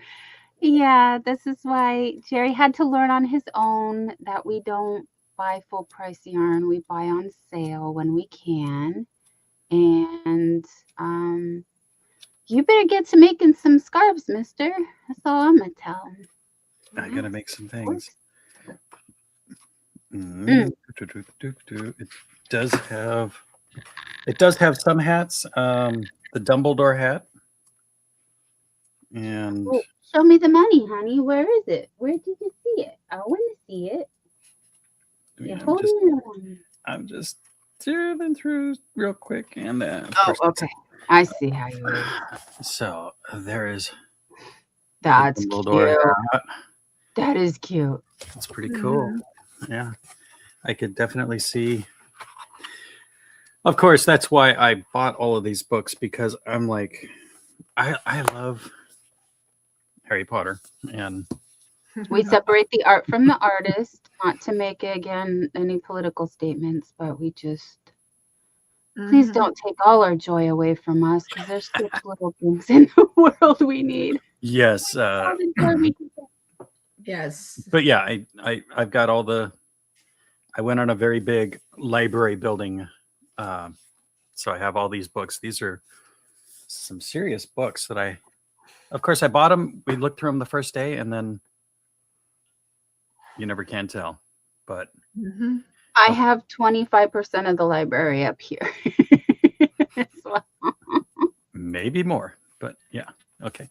yeah, this is why Jerry had to learn on his own that we don't buy full price yarn. We buy on sale when we can. And you better get to making some scarves, mister. That's all I'm gonna tell him. I gotta make some things. Mm. It does have some hats. The Dumbledore hat, and Oh, show me the money, honey. Where is it? Where did you see it? I want to see it. I mean, You're holding it on. I'm just zooming through real quick, and of Oh, course it's- okay. I see how you are. So there is That's the cute. Dumbledore hat. That is cute. It's pretty cool. Yeah, I could definitely see. Of course, that's why I bought all of these books, because I'm like, I love Harry Potter, and We separate the art from the artist, not to make, again, any political statements, but we just, please Mhm. don't take all our joy away from us because there's such little things in the world we need. Yes. All the joy we can get. Yes. But yeah, I've got all the. I went on a very big library building, so I have all these books. These are some serious books that I. Of course, I bought them. We looked through them the first day, and then you never can tell. But Mhm. I Okay. have 25% of the library up here. as well. maybe more. But yeah, okay.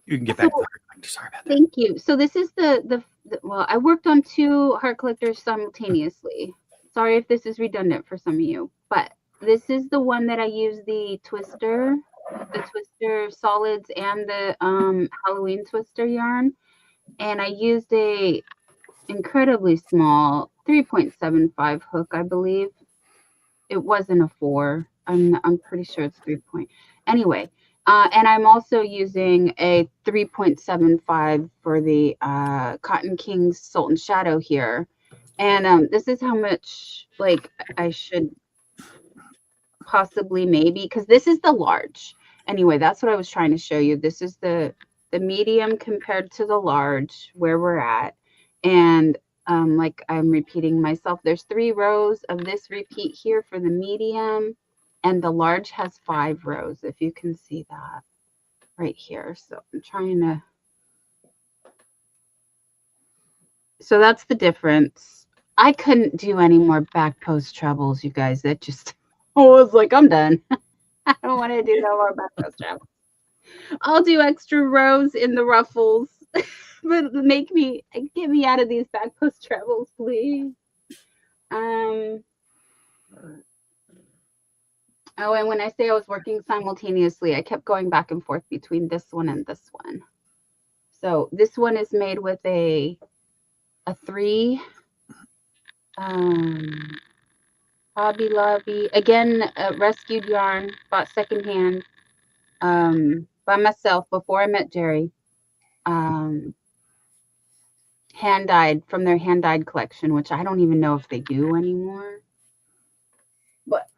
You can get So back to the hard. Sorry about that. thank you. So this is the well, I worked on 2 heart collectors simultaneously. Sorry if this is redundant for some of you, but this is the one that I use the twister solids and the Halloween twister yarn, and I used a incredibly small 3.75 hook, I believe. It wasn't a 4. I'm pretty sure it's 3 point. Anyway, and I'm also using a 3.75 for the Cotton Kings Sultan Shadow here. And this is how much like I should possibly maybe, because this is the large. Anyway, that's what I was trying to show you. This is the medium compared to the large where we're at. And like I'm repeating myself, there's 3 rows of this repeat here for the medium, and the large has 5 rows, if you can see that right here. So I'm trying to, so that's the difference. I couldn't do any more back post trebles, you guys. That just, I was like, I'm done. I don't want to do no more back post trebles. I'll do extra rows in the ruffles, but get me out of these back post trebles, please. Oh, and when I say I was working simultaneously, I kept going back and forth between this one and this one. So this one is made with a 3 Hobby Lobby, again, rescued yarn, bought secondhand by myself before I met Jerry. Hand dyed from their hand dyed collection, which I don't even know if they do anymore. But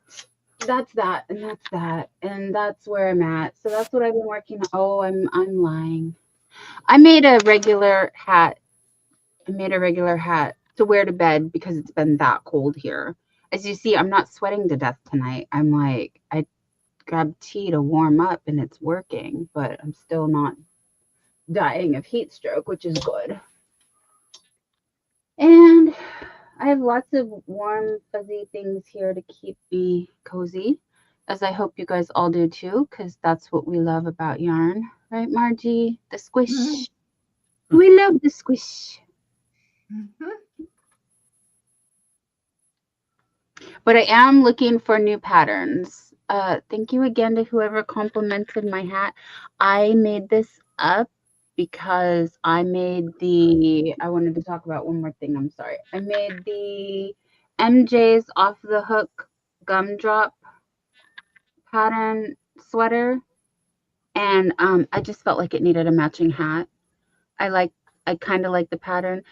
that's that, and that's that, and that's where I'm at. So that's what I've been working on. Oh, I'm lying. I made a regular hat. To wear to bed because it's been that cold here. As you see, I'm not sweating to death tonight. I'm like, I grabbed tea to warm up and it's working, but I'm still not dying of heat stroke, which is good. And I have lots of warm, fuzzy things here to keep me cozy, as I hope you guys all do too, because that's what we love about yarn. Right, Margie? The squish. Mhm. We love the squish. Mhm. But I am looking for new patterns. Thank you again to whoever complimented my hat. I made this up because I wanted to talk about one more thing. I'm sorry. I made the MJ's off the hook gumdrop pattern sweater, and I just felt like it needed a matching hat. I kind of like the pattern.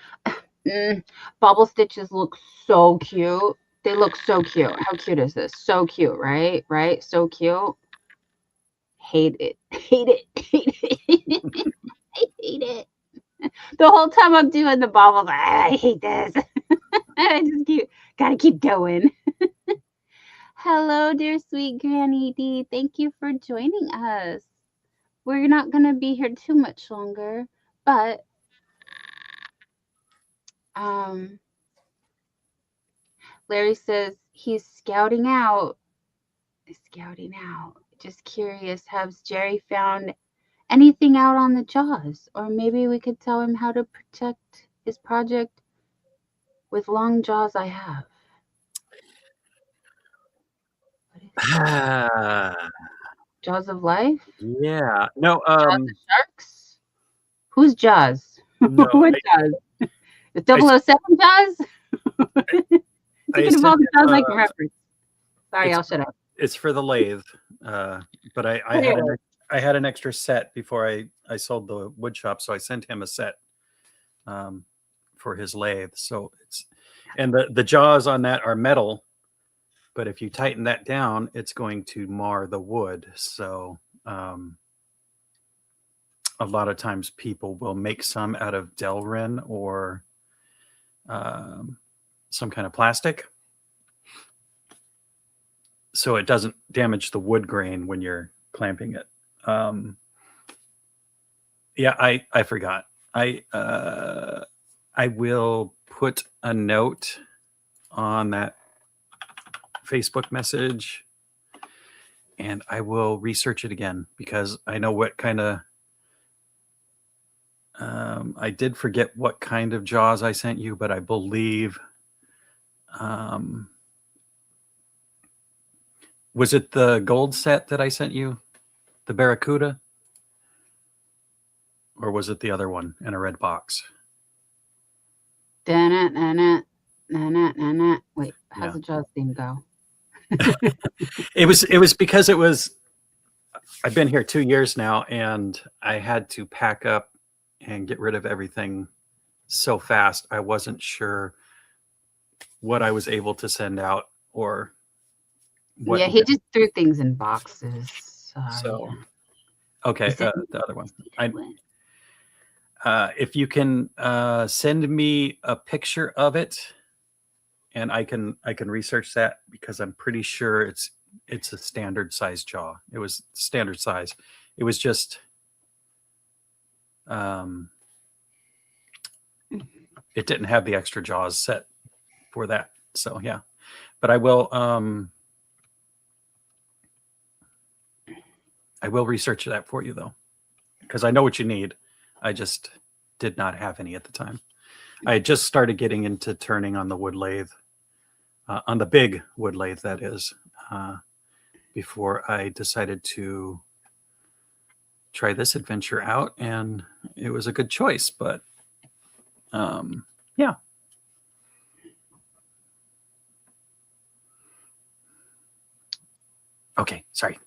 Bobble stitches look so cute. They look so cute. How cute is this? So cute, right? Right? So cute. Hate it. Hate it. Hate it. I hate it. The whole time I'm doing the bobbles, I hate this. I just gotta keep going. Hello, dear sweet Granny D. Thank you for joining us. We're not gonna be here too much longer, but Larry says he's scouting out. Just curious, has Jerry found anything out on the jaws? Or maybe we could tell him how to protect his project with long jaws I have. Jaws of life? Yeah. No. Jaws of sharks? Whose jaws? No. What jaws? The 007 jaws? Thinking of all sent the jaws him, I can reference. Sorry, it's I'll shut up. it's for the lathe, but I had an extra set before I sold the wood shop, so I sent him a set for his lathe. So and the jaws on that are metal, but if you tighten that down, it's going to mar the wood. So a lot of times people will make some out of Delrin or some kind of plastic, so it doesn't damage the wood grain when you're clamping it. Yeah, I forgot. I will put a note on that Facebook message, and I will research it again because I know what kind of. I did forget what kind of jaws I sent you, but I believe. Was it the gold set that I sent you, the Barracuda, or was it the other one in a red box? Da-na-na-na, na-na-na-na. Wait, how's Yeah. the Jaws theme go? It was because it was. I've been here 2 years now, and I had to pack up and get rid of everything so fast. I wasn't sure what I was able to send out or what. Yeah, he just threw things in boxes. So, Yeah. okay, Is it- the other one. If you can send me a picture of it, and I can research that because I'm pretty sure it's a standard size jaw. It was standard size. It was just it didn't have the extra jaws set for that. So yeah, but I will research that for you though, because I know what you need. I just did not have any at the time. I had just started getting into turning on the wood lathe, on the big wood lathe, that is, before I decided to try this adventure out, and it was a good choice. But yeah. Okay, sorry.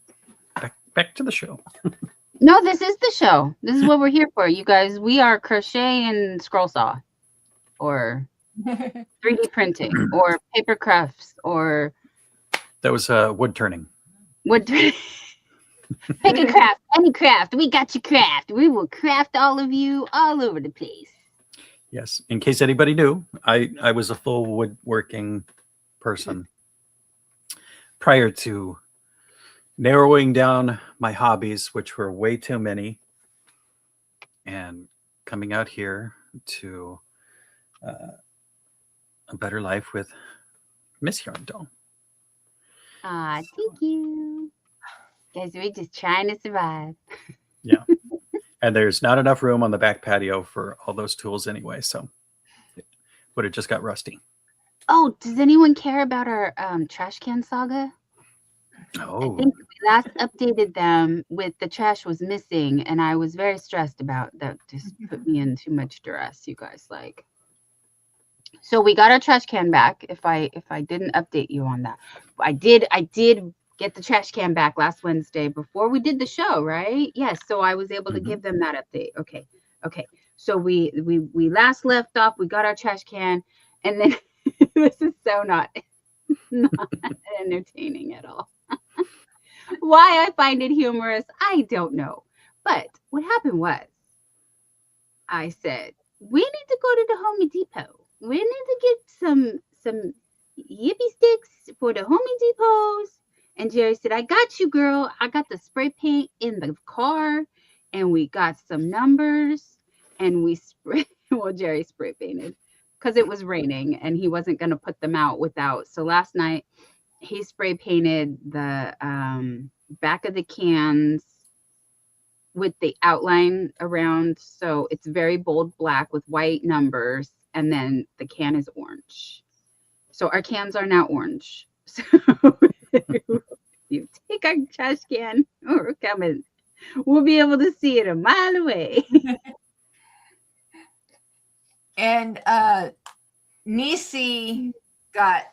Back to the show. No, this is the show. This is what we're here for, you guys. We are crochet and scroll saw, or 3D printing, or paper crafts, or That was wood turning. wood. Pick a craft, any craft. We got your craft. We will craft all of you all over the place. Yes. In case anybody knew, I was a full woodworking person prior to narrowing down my hobbies, which were way too many, and coming out here to a better life with Miss Yarndall. Ah, thank you. Guys, we're just trying to survive. Yeah. And there's not enough room on the back patio for all those tools anyway, so it would have just got rusty. Oh, does anyone care about our trash can saga? Oh, I think we last updated them with the trash was missing, and I was very stressed about that. Just put me in too much duress, you guys. Like, so we got our trash can back. If I didn't update you on that, I did get the trash can back last Wednesday before we did the show, right? Yes. So I was able to give them that update. Okay. So we last left off. We got our trash can, and then this is so not entertaining at all. Why I find it humorous, I don't know. But what happened was, I said, we need to go to the Home Depot. We need to get some yippee sticks for the Home Depots. And Jerry said, I got you, girl. I got the spray paint in the car, and we got some numbers, and we well, Jerry spray painted because it was raining and he wasn't going to put them out without. So last night he spray painted the back of the cans with the outline around. So it's very bold black with white numbers. And then the can is orange. So our cans are now orange. So you take our trash can, or coming, we'll be able to see it a mile away. And Nisi got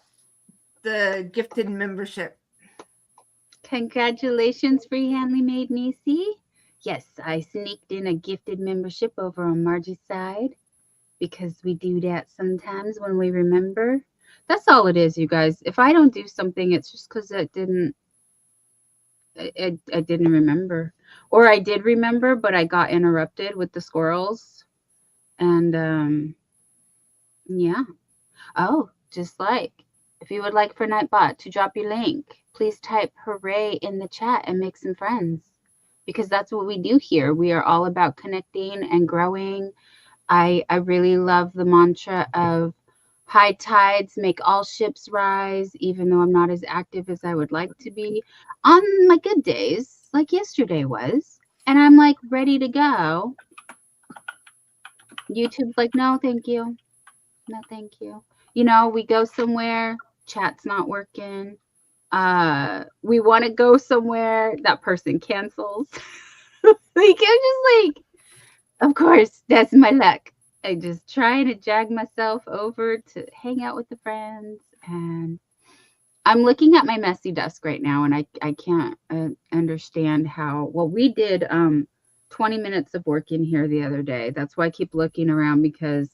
the gifted membership. Congratulations, Free Handly Made Nisi. Yes, I sneaked in a gifted membership over on Margie's side because we do that sometimes when we remember. That's all it is, you guys. If I don't do something, it's just because I didn't remember. Or I did remember, but I got interrupted with the squirrels. And yeah. Oh, just like if you would like for Nightbot to drop your link, please type hooray in the chat and make some friends. Because that's what we do here. We are all about connecting and growing. I really love the mantra of high tides make all ships rise, even though I'm not as active as I would like to be on my good days, like yesterday was. And I'm like ready to go. YouTube's like, no, thank you. No, thank you. You know, we go somewhere, chat's not working. We want to go somewhere, that person cancels. Like, I'm just like, of course, that's my luck. I just try to drag myself over to hang out with the friends. And I'm looking at my messy desk right now, and I can't understand how. Well, we did 20 minutes of work in here the other day. That's why I keep looking around, because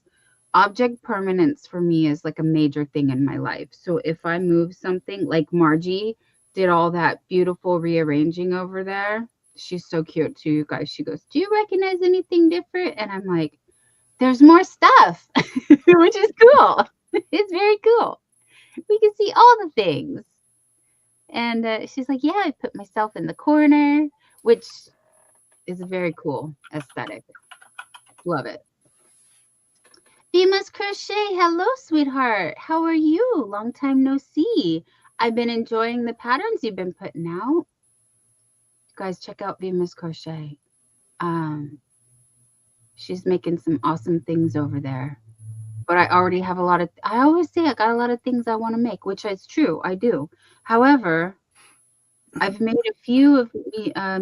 object permanence for me is like a major thing in my life. So if I move something, like Margie did all that beautiful rearranging over there. She's so cute too, you guys. She goes, do you recognize anything different? And I'm like, there's more stuff, which is cool. It's very cool. We can see all the things. And she's like, yeah, I put myself in the corner, which is a very cool aesthetic. Love it. Bemus Crochet, hello, sweetheart. How are you? Long time no see. I've been enjoying the patterns you've been putting out. Guys, check out Bemus Crochet. She's making some awesome things over there. But I already have a lot of, I always say I got a lot of things I want to make, which is true, I do. However, I've made a few of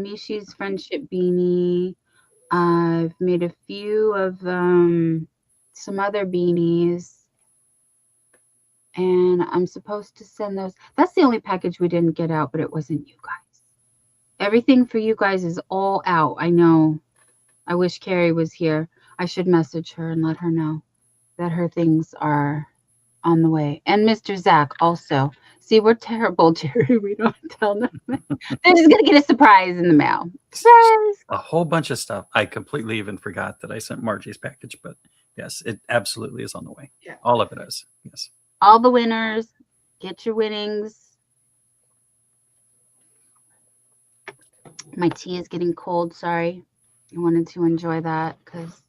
Mishi's friendship beanie. I've made a few of some other beanies. And I'm supposed to send those. That's the only package we didn't get out, but it wasn't you guys. Everything for you guys is all out. I know. I wish Carrie was here. I should message her and let her know that her things are on the way. And Mr. Zach also. See, we're terrible, Jerry. We don't tell them. They're just going to get a surprise in the mail. Surprise! A whole bunch of stuff. I completely even forgot that I sent Margie's package, but yes, it absolutely is on the way. Yeah. All of it is. Yes. All the winners, get your winnings. My tea is getting cold. Sorry. I wanted to enjoy that because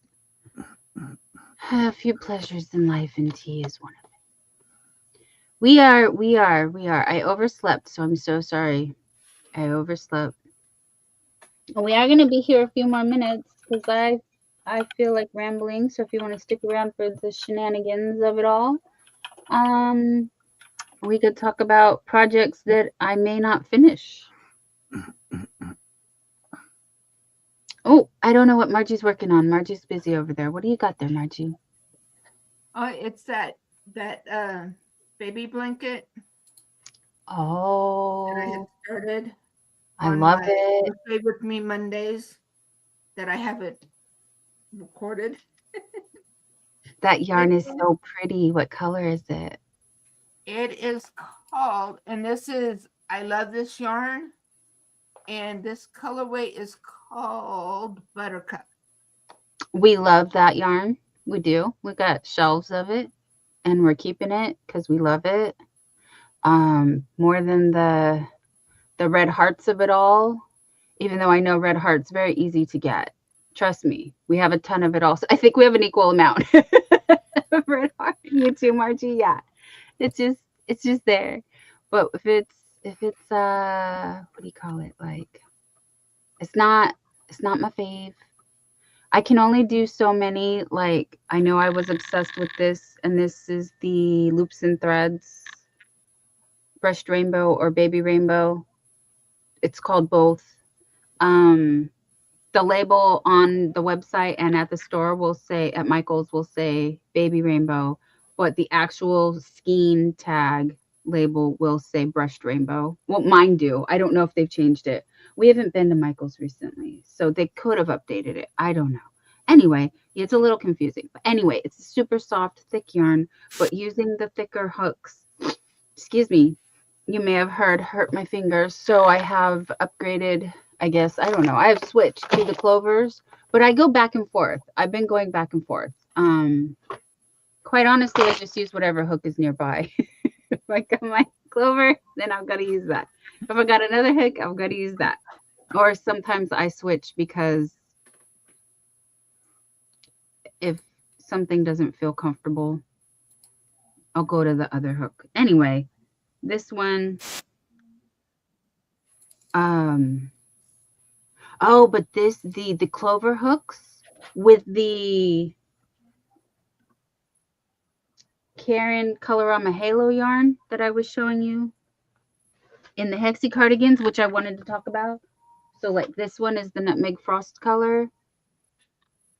a few pleasures in life, and tea is one of them. We are. I overslept, so I'm so sorry. I overslept. We are going to be here a few more minutes because I feel like rambling. So if you want to stick around for the shenanigans of it all, we could talk about projects that I may not finish. Oh, I don't know what Margie's working on. Margie's busy over there. What do you got there, Margie? Oh, it's that baby blanket that I had Oh, started. I on love my it. Stay With Me Mondays that I haven't recorded. That yarn is so pretty. What color is it? It is called, and this is, I love this yarn, and this colorway is called Buttercup. We love that yarn. We do. We got shelves of it, and we're keeping it because we love it. More than the red hearts of it all, even though I know red hearts very easy to get. Trust me, we have a ton of it also. I think we have an equal amount of red heart. You too, Margie. Yeah, it's just there. But if it's what do you call it? Like, it's not my fave. I can only do so many. Like, I know I was obsessed with this, and this is the Loops and Threads Brushed Rainbow or Baby Rainbow. It's called both. The label on the website and at the store will say, at Michael's will say Baby Rainbow, but the actual skein tag label will say Brushed Rainbow. Well, mine do. I don't know if they've changed it. We haven't been to Michael's recently, so they could have updated it. I don't know. Anyway, it's a little confusing. But anyway, it's a super soft, thick yarn, but using the thicker hooks, excuse me, you may have heard hurt my fingers. So I have upgraded, I guess, I don't know. I have switched to the clovers, but I go back and forth. I've been going back and forth. Quite honestly, I just use whatever hook is nearby. If I got my clover, then I've got to use that. If I got another hook, I've got to use that. Or sometimes I switch because if something doesn't feel comfortable, I'll go to the other hook. Anyway, this one, oh, but the clover hooks with the Karen Colorama Halo yarn that I was showing you in the Hexi cardigans, which I wanted to talk about. So like this one is the Nutmeg Frost color.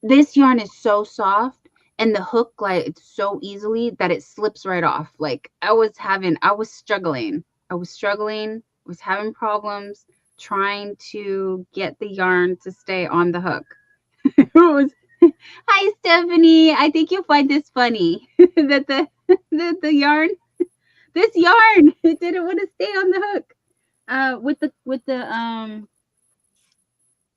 This yarn is so soft and the hook glides so easily that it slips right off. Like I was struggling. I was having problems trying to get the yarn to stay on the hook. Hi, Stephanie. I think you'll find this funny that the yarn, this yarn, it didn't want to stay on the hook.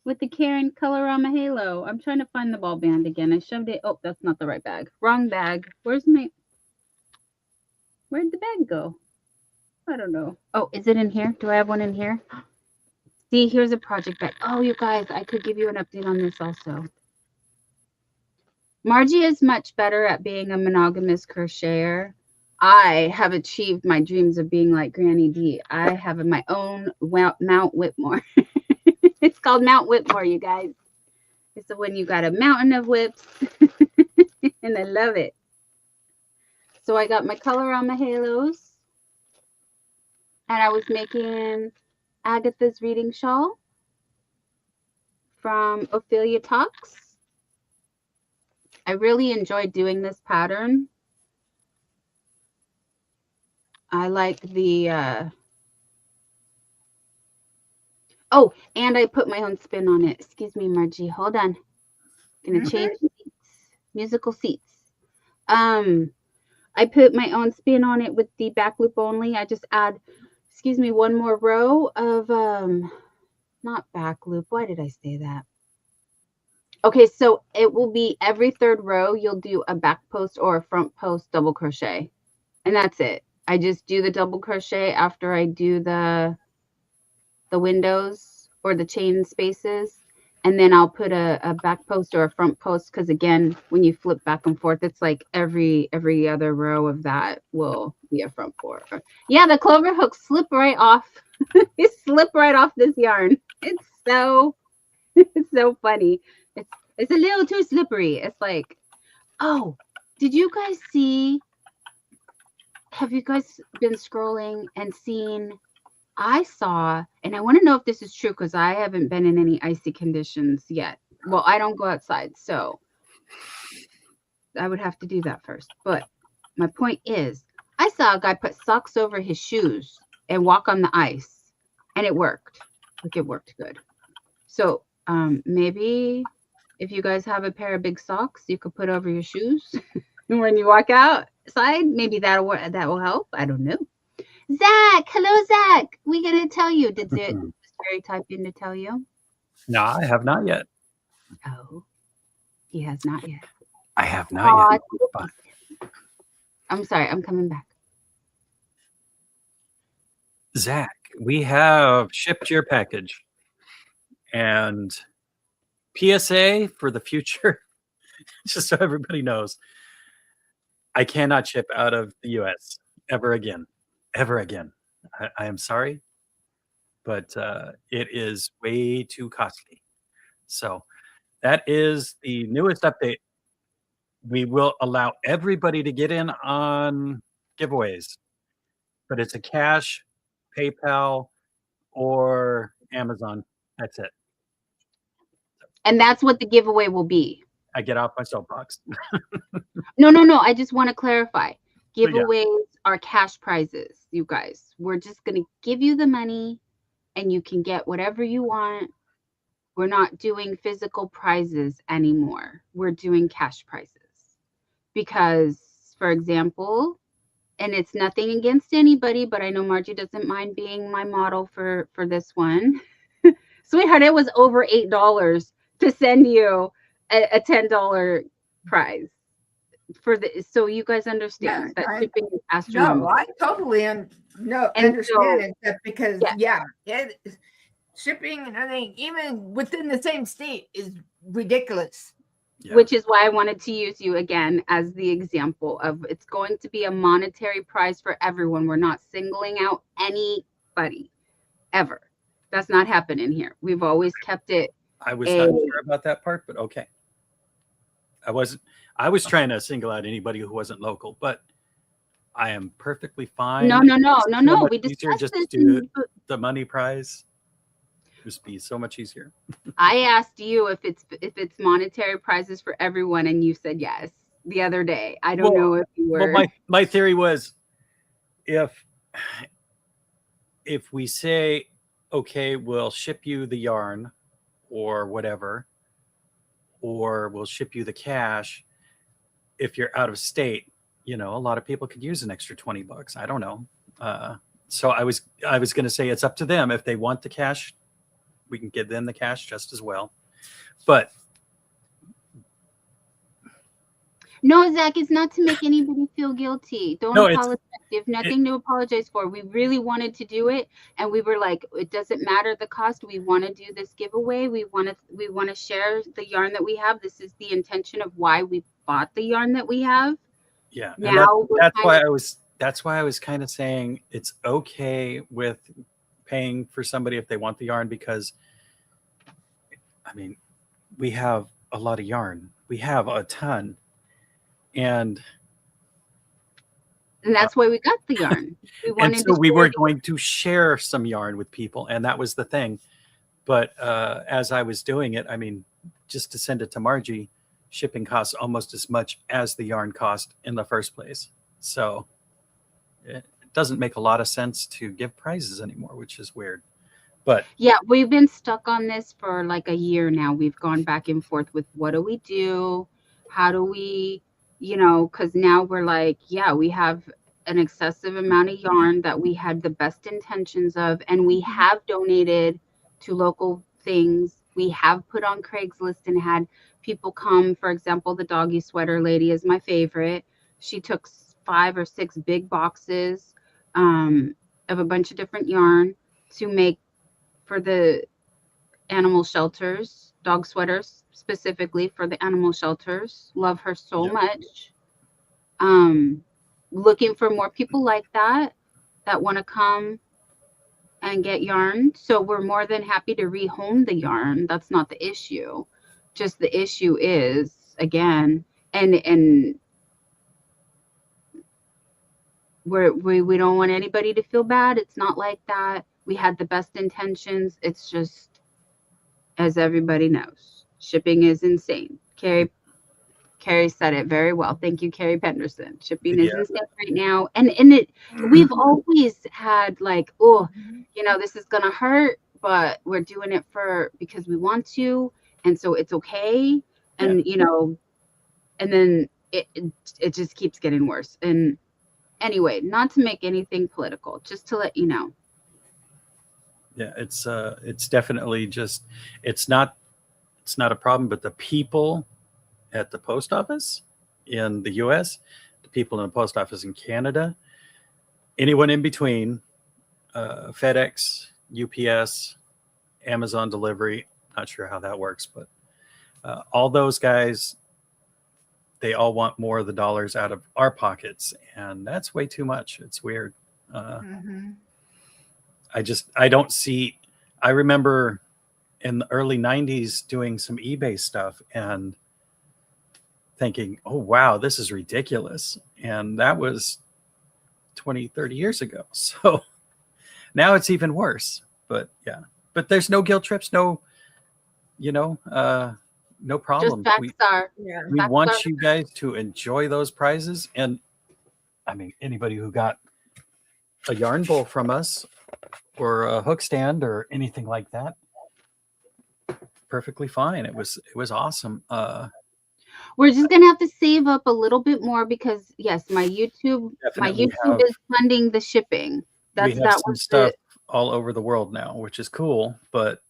With the Karen Colorama Halo. I'm trying to find the ball band again. I shoved it. Oh, that's not the right bag. Wrong bag. Where'd the bag go? I don't know. Oh, is it in here? Do I have one in here? See, here's a project bag. Oh, you guys, I could give you an update on this also. Margie is much better at being a monogamous crocheter. I have achieved my dreams of being like Granny D. I have my own Mount Whitmore. It's called Mount Whitmore, you guys. It's when you got a mountain of whips. And I love it. So I got my Colorama Halos. And I was making Agatha's Reading Shawl from Ophelia Talks. I really enjoyed doing this pattern. I like the oh, and I put my own spin on it. Excuse me, Margie. Hold on. Gonna change seats. Musical seats. I put my own spin on it with the back loop only. I just add, excuse me, one more row of not back loop. Why did I say that? Okay, so it will be every third row you'll do a back post or a front post double crochet. And that's it. I just do the double crochet after I do the windows or the chain spaces, and then I'll put a back post or a front post, because again, when you flip back and forth, it's like every other row of that will be a front pour. Yeah, the clover hooks slip right off. It slip right off this yarn. It's so funny. It's a little too slippery. It's like, oh, did you guys see? Have you guys been scrolling and seen? I saw, and I want to know if this is true because I haven't been in any icy conditions yet. Well, I don't go outside, so I would have to do that first. But my point is, I saw a guy put socks over his shoes and walk on the ice, and it worked. Like, it worked good. So maybe if you guys have a pair of big socks you could put over your shoes when you walk outside, maybe that will help. I don't know. Zach, hello, Zach. We gonna tell you? Did Barry type in to tell you? No, I have not yet. Oh, he has not yet. I have not yet. But I'm sorry. I'm coming back. Zach, we have shipped your package, and PSA for the future, just so everybody knows, I cannot ship out of the US ever again. Ever again. I am sorry, but it is way too costly. So that is the newest update. We will allow everybody to get in on giveaways, but it's a cash, PayPal, or Amazon. That's it. And that's what the giveaway will be. I get off my soapbox. No. I just want to clarify. yeah. Giveaways are cash prizes, you guys. We're just going to give you the money and you can get whatever you want We're not doing physical prizes anymore. We're doing cash prizes. Because, for example, and it's nothing against anybody, but I know Margie doesn't mind being my model for this one. Sweetheart, it was over $8 to send you a $10 prize for the, so you guys understand that shipping is No, astronomical. I totally And understand so- it, that because shipping and everything, even within the same state, is ridiculous. Yeah. Which is why I wanted to use you again as the example of it's going to be a monetary prize for everyone. We're not singling out anybody ever. That's not happening here. We've always kept it. I was not sure about that part, but okay. I was trying to single out anybody who wasn't local, but I am perfectly fine. No. We Easier discussed just this. to do the money prize. Just be so much easier. I asked you if it's monetary prizes for everyone, and you said yes the other day. I don't know if you were. Well, my theory was if we say, okay, we'll ship you the yarn or whatever, or we'll ship you the cash. If you're out of state, a lot of people could use an extra $20. I don't know. So I was going to say it's up to them. If they want the cash, we can give them the cash just as well. But no, Zach, it's not to make anybody feel guilty. Don't apologize. You have nothing to apologize for. We really wanted to do it, and we were like, it doesn't matter the cost. We want to do this giveaway. We want to share the yarn that we have. This is the intention of why we bought the yarn that we have. Yeah. Now that's why I was kind of saying it's okay with paying for somebody if they want the yarn, because I mean, we have a lot of yarn. We have a ton. And that's why we got the yarn. We were going to share some yarn with people, and that was the thing. But as I was doing it, I mean, just to send it to Margie, shipping costs almost as much as the yarn cost in the first place. So it doesn't make a lot of sense to give prizes anymore, which is weird. But yeah, we've been stuck on this for like a year now. We've gone back and forth with what do we do? How do we, because now we're like, yeah, we have an excessive amount of yarn that we had the best intentions of, and we have donated to local things. We have put on Craigslist and had people come. For example, the doggy sweater lady is my favorite. She took 5 or 6 big boxes of a bunch of different yarn to make for the animal shelters, dog sweaters specifically for the animal shelters. Love her so much. Looking for more people like that want to come and get yarn. So we're more than happy to rehome the yarn. That's not the issue. Just the issue is, again, and we don't want anybody to feel bad. It's not like that. We had the best intentions. It's just, as everybody knows, shipping is insane. Carrie said it very well. Thank you, Carrie Penderson. Shipping is insane right now. And we've always had like, this is going to hurt, but we're doing it because we want to. And so it's okay. And, and then it just keeps getting worse. And anyway, not to make anything political, just to let you know. Yeah, it's definitely just, it's not a problem, but the people at the post office in the US, the people in the post office in Canada, anyone in between, FedEx, UPS, Amazon delivery, not sure how that works, but all those guys, they all want more of the dollars out of our pockets, and that's way too much. It's weird. I don't see, I remember in the early 90s doing some eBay stuff and thinking, oh, wow, this is ridiculous. And that was 20, 30 years ago. So now it's even worse. But yeah, but there's no guilt trips, no problem. Just We want you guys to enjoy those prizes. And I mean, anybody who got a yarn bowl from us or a hook stand or anything like that, perfectly fine. It was awesome. We're just gonna have to save up a little bit more because yes, my Definitely YouTube is funding the shipping. we have That some was stuff all over the world now, which is cool, but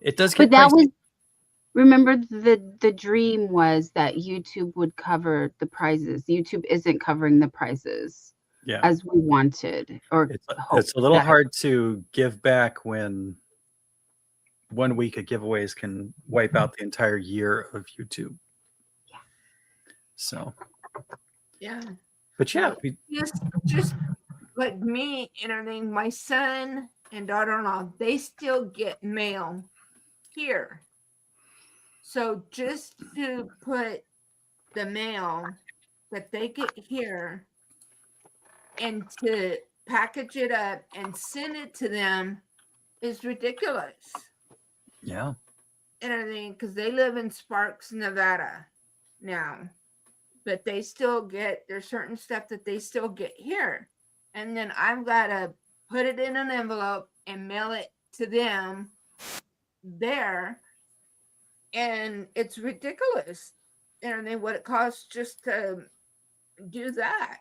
it does but get that pricey. was, remember the dream was that YouTube would cover the prizes. YouTube isn't covering the prizes Yeah, as we wanted or it's hoped. a little That- hard to give back when 1 week of giveaways can wipe out the entire year of YouTube. So, Yeah. but yeah, Well, just like me and everything, my son and daughter-in-law, they still get mail here. So just to put the mail that they get here and to package it up and send it to them is ridiculous. yeah, And everything, because they live in Sparks, Nevada now. But they still get, there's certain stuff that they still get here. And then I've got to put it in an envelope and mail it to them there. And it's ridiculous. And then what it costs just to do that.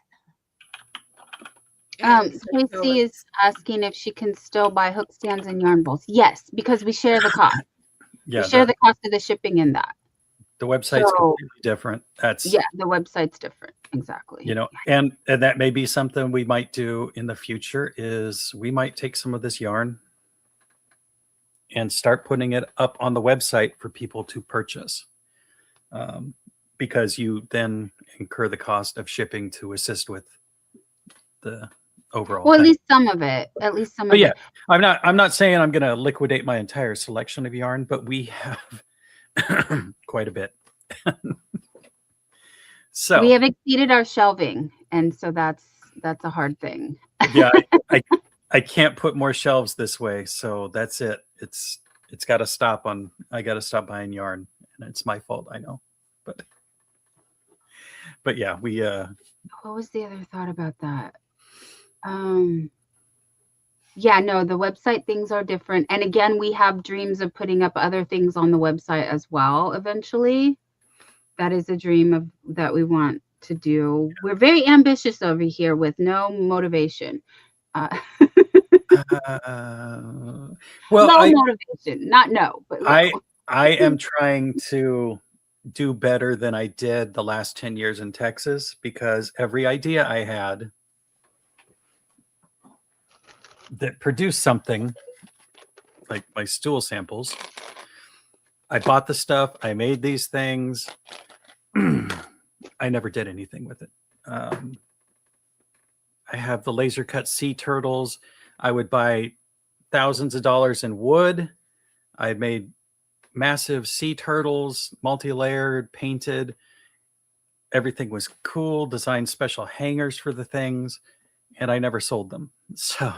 And so Casey is asking if she can still buy hook stands and yarn bowls. Yes, because we share the cost. yeah. We share the cost of the shipping in that. The website's So- completely different. That's Yeah, the website's different. Exactly. you know, and that may be something we might do in the future. Is we might take some of this yarn and start putting it up on the website for people to purchase, because you then incur the cost of shipping to assist with the overall. Well, at thing. least some of it. At least some But of yeah, it. I'm not saying I'm going to liquidate my entire selection of yarn, but we have quite a bit. So We have exceeded our shelving, and so that's a hard thing. yeah, I can't put more shelves this way, so that's it. It's got to stop on. I got to stop buying yarn, and it's my fault. I know, but yeah, we What was the other thought about that? Yeah, no, the website things are different. And again, we have dreams of putting up other things on the website as well eventually. That is a dream of that we want to do. We're very ambitious over here with no motivation. well, No motivation, not no, but no. I am trying to do better than I did the last 10 years in Texas, because every idea I had that produced something like my stool samples, I bought the stuff, I made these things. I never did anything with it. I have the laser cut sea turtles. I would buy thousands of dollars in wood. I made massive sea turtles, multi-layered, painted. Everything was cool, designed special hangers for the things, and I never sold them. So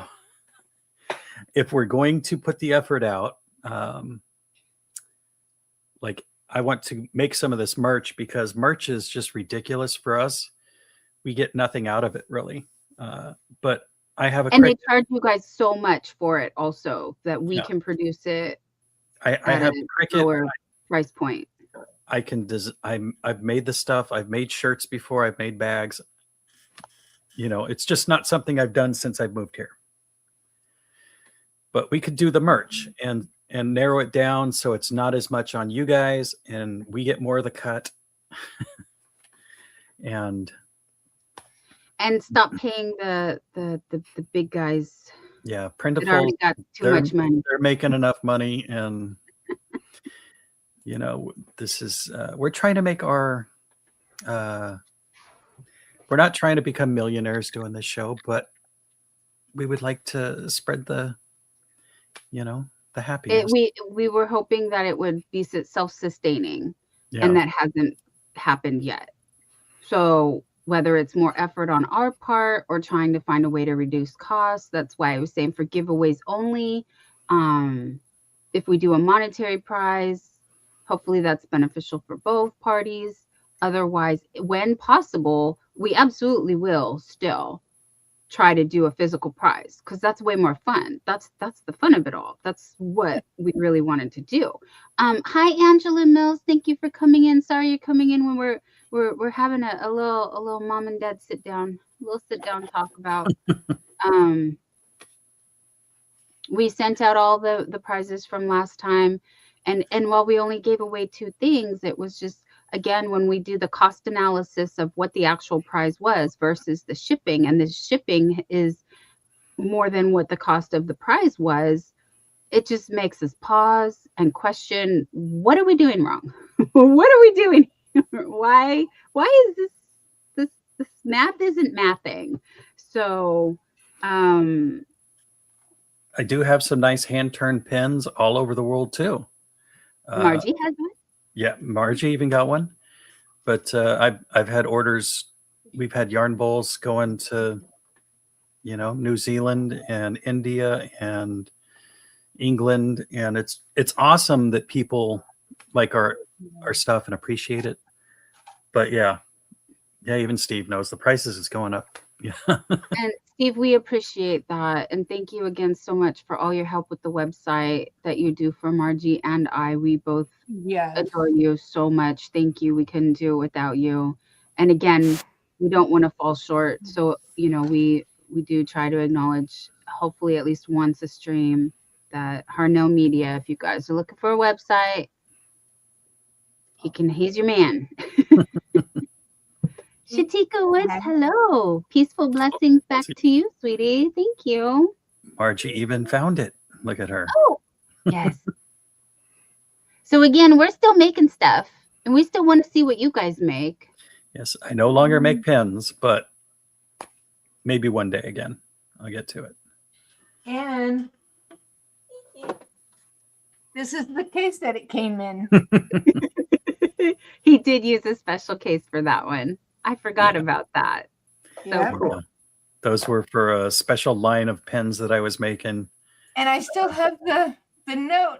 if we're going to put the effort out, like I want to make some of this merch, because merch is just ridiculous for us. We get nothing out of it really. But I have a And they charge you guys so much for it also that we Yeah. can produce it I at have a Cricut. lower price point. I can I've made the stuff. I've made shirts before. I've made bags. You know, it's just not something I've done since I've moved here. But we could do the merch and narrow it down so it's not as much on you guys and we get more of the cut. and stop paying the big guys yeah, that Printful, already got too much money. they're making enough money, and you know, this is we're trying to make our we're not trying to become millionaires doing this show, but we would like to spread the, you know, the happiness. We were hoping that it would be self-sustaining, Yeah. and that hasn't happened yet. So whether it's more effort on our part or trying to find a way to reduce costs, that's why I was saying for giveaways only. If we do a monetary prize, hopefully that's beneficial for both parties. Otherwise, when possible, we absolutely will still try to do a physical prize because that's way more fun. That's the fun of it all. That's what we really wanted to do. Hi Angela Mills, thank you for coming in. Sorry you're coming in when we're having a little mom and dad sit down talk about. We sent out all the prizes from last time, and while we only gave away 2 things, it was just, again, when we do the cost analysis of what the actual prize was versus the shipping, and the shipping is more than what the cost of the prize was, it just makes us pause and question, what are we doing wrong? What are we doing? Why is this math isn't mathing? So I do have some nice hand-turned pens all over the world too. Margie has one. Yeah, Margie even got one. But I've had orders. We've had yarn bowls going to, New Zealand and India and England, and it's awesome that people like our stuff and appreciate it. But yeah, even Steve knows the prices is going up. Yeah. And Steve, we appreciate that. And thank you again so much for all your help with the website that you do for Margie and I. We both adore you so much. Thank you. We couldn't do it without you. And again, we don't want to fall short. So, we do try to acknowledge, hopefully at least once a stream, that Harnell Media, if you guys are looking for a website, he's your man. Shatika Woods, hello. Peaceful blessings back to you, sweetie. Thank you. Margie even found it. Look at her. Oh, yes. So again, we're still making stuff, and we still want to see what you guys make. Yes, I no longer make pens, but maybe one day again, I'll get to it. And this is the case that it came in. He did use a special case for that one. I forgot about that. So cool. Yeah. Those were for a special line of pens that I was making. And I still have the note.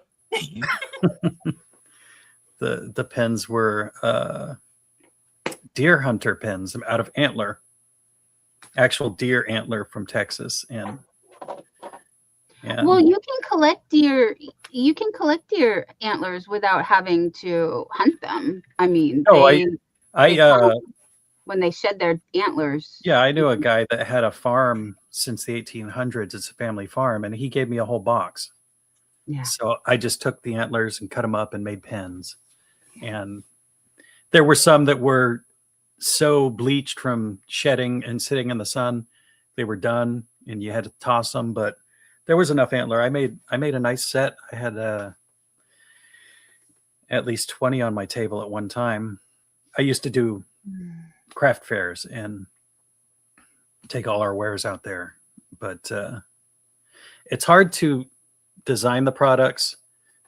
The pens were deer hunter pens out of antler, actual deer antler from Texas, and well, you can collect deer antlers without having to hunt them. I mean, when they shed their antlers. Yeah, I knew a guy that had a farm since the 1800s. It's a family farm, and he gave me a whole box. Yeah. So I just took the antlers and cut them up and made pens. And there were some that were so bleached from shedding and sitting in the sun, they were done, and you had to toss them. But there was enough antler. I made a nice set. I had at least 20 on my table at one time. I used to do craft fairs and take all our wares out there, but it's hard to design the products,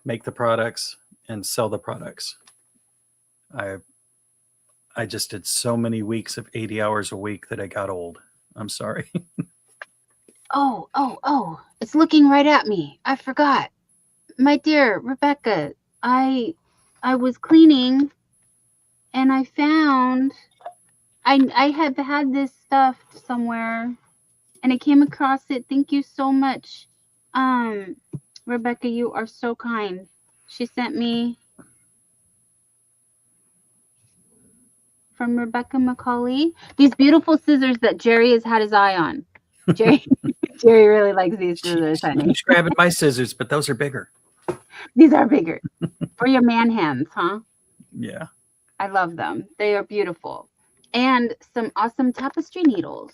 make the products, and sell the products. I just did so many weeks of 80 hours a week that I got old. I'm sorry. Oh, it's looking right at me. I forgot. My dear Rebecca, I was cleaning and I found I had had this stuffed somewhere and I came across it. Thank you so much. Rebecca, you are so kind. She sent me from Rebecca McCauley these beautiful scissors that Jerry has had his eye on. Jerry really likes these scissors, honey. She's grabbing my scissors, but those are bigger. These are bigger for your man hands, huh? Yeah. I love them. They are beautiful. And some awesome tapestry needles.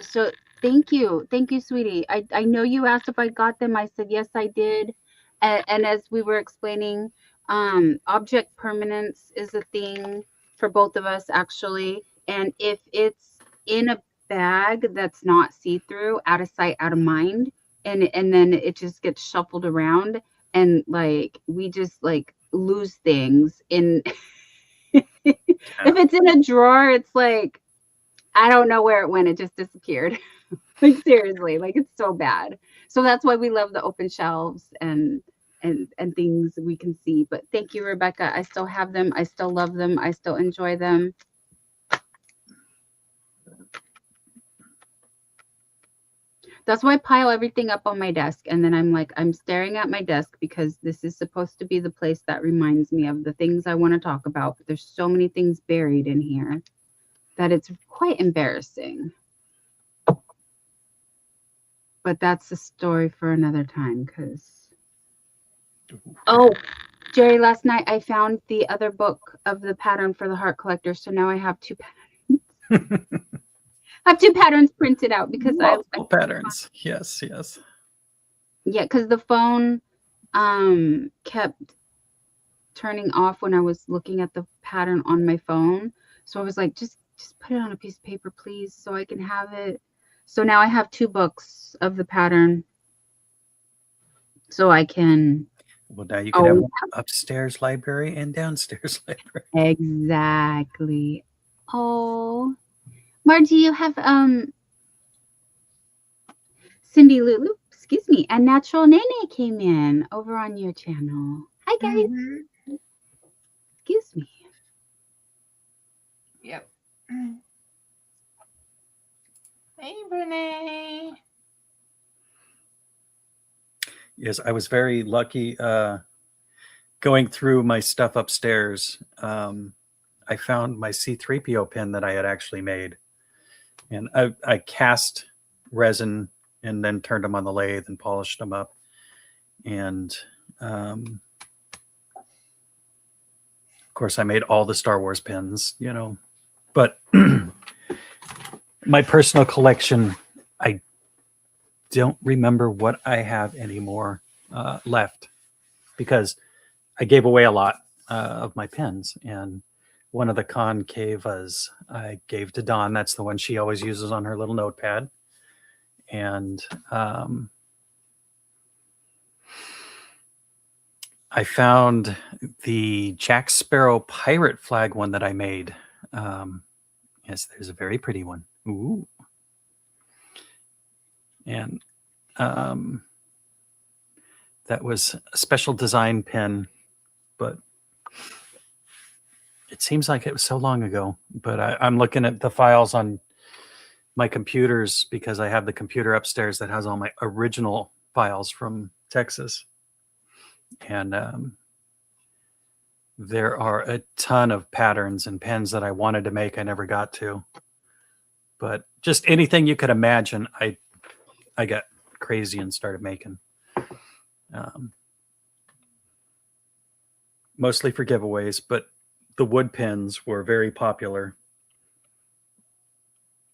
So thank you, sweetie. I know you asked if I got them. I said yes, I did. And as we were explaining, object permanence is a thing for both of us, actually. And if it's in a bag that's not see-through, out of sight, out of mind, and then it just gets shuffled around, and like we just like lose things in. If it's in a drawer, it's like I don't know where it went. It just disappeared. Like seriously, like it's so bad. So that's why we love the open shelves and things we can see. But thank you, Rebecca. I still have them. I still love them. I still enjoy them. That's why I pile everything up on my desk. And then I'm like, I'm staring at my desk because this is supposed to be the place that reminds me of the things I want to talk about. But there's so many things buried in here that it's quite embarrassing. But that's a story for another time because. Oh, Jerry, last night I found the other book of the pattern for the heart collector. So now I have two patterns. I have two patterns printed out because multiple patterns. Yes, yes. Yeah, because the phone kept turning off when I was looking at the pattern on my phone. So I was like, just put it on a piece of paper, please, so I can have it. So now I have two books of the pattern. So I can. Well, now you can have upstairs library and downstairs library. Exactly. Oh, Margie, you have Cindy Lulu, excuse me, and Natural Nene came in over on your channel. Hi guys. Mm-hmm. Excuse me. Yep. Hey, Brene. Yes, I was very lucky going through my stuff upstairs. I found my C3PO pen that I had actually made. And I cast resin and then turned them on the lathe and polished them up. And of course, I made all the Star Wars pens, you know. But my personal collection, I don't remember what I have anymore left because I gave away a lot of my pens. And one of the concavas I gave to Dawn. That's the one she always uses on her little notepad. And I found the Jack Sparrow pirate flag one that I made. Yes, there's a very pretty one. Ooh. And that was a special design pen, but it seems like it was so long ago. But I'm looking at the files on my computers because I have the computer upstairs that has all my original files from Texas. And there are a ton of patterns and pens that I wanted to make I never got to. But just anything you could imagine, I got crazy and started making. Mostly for giveaways, but the wood pens were very popular.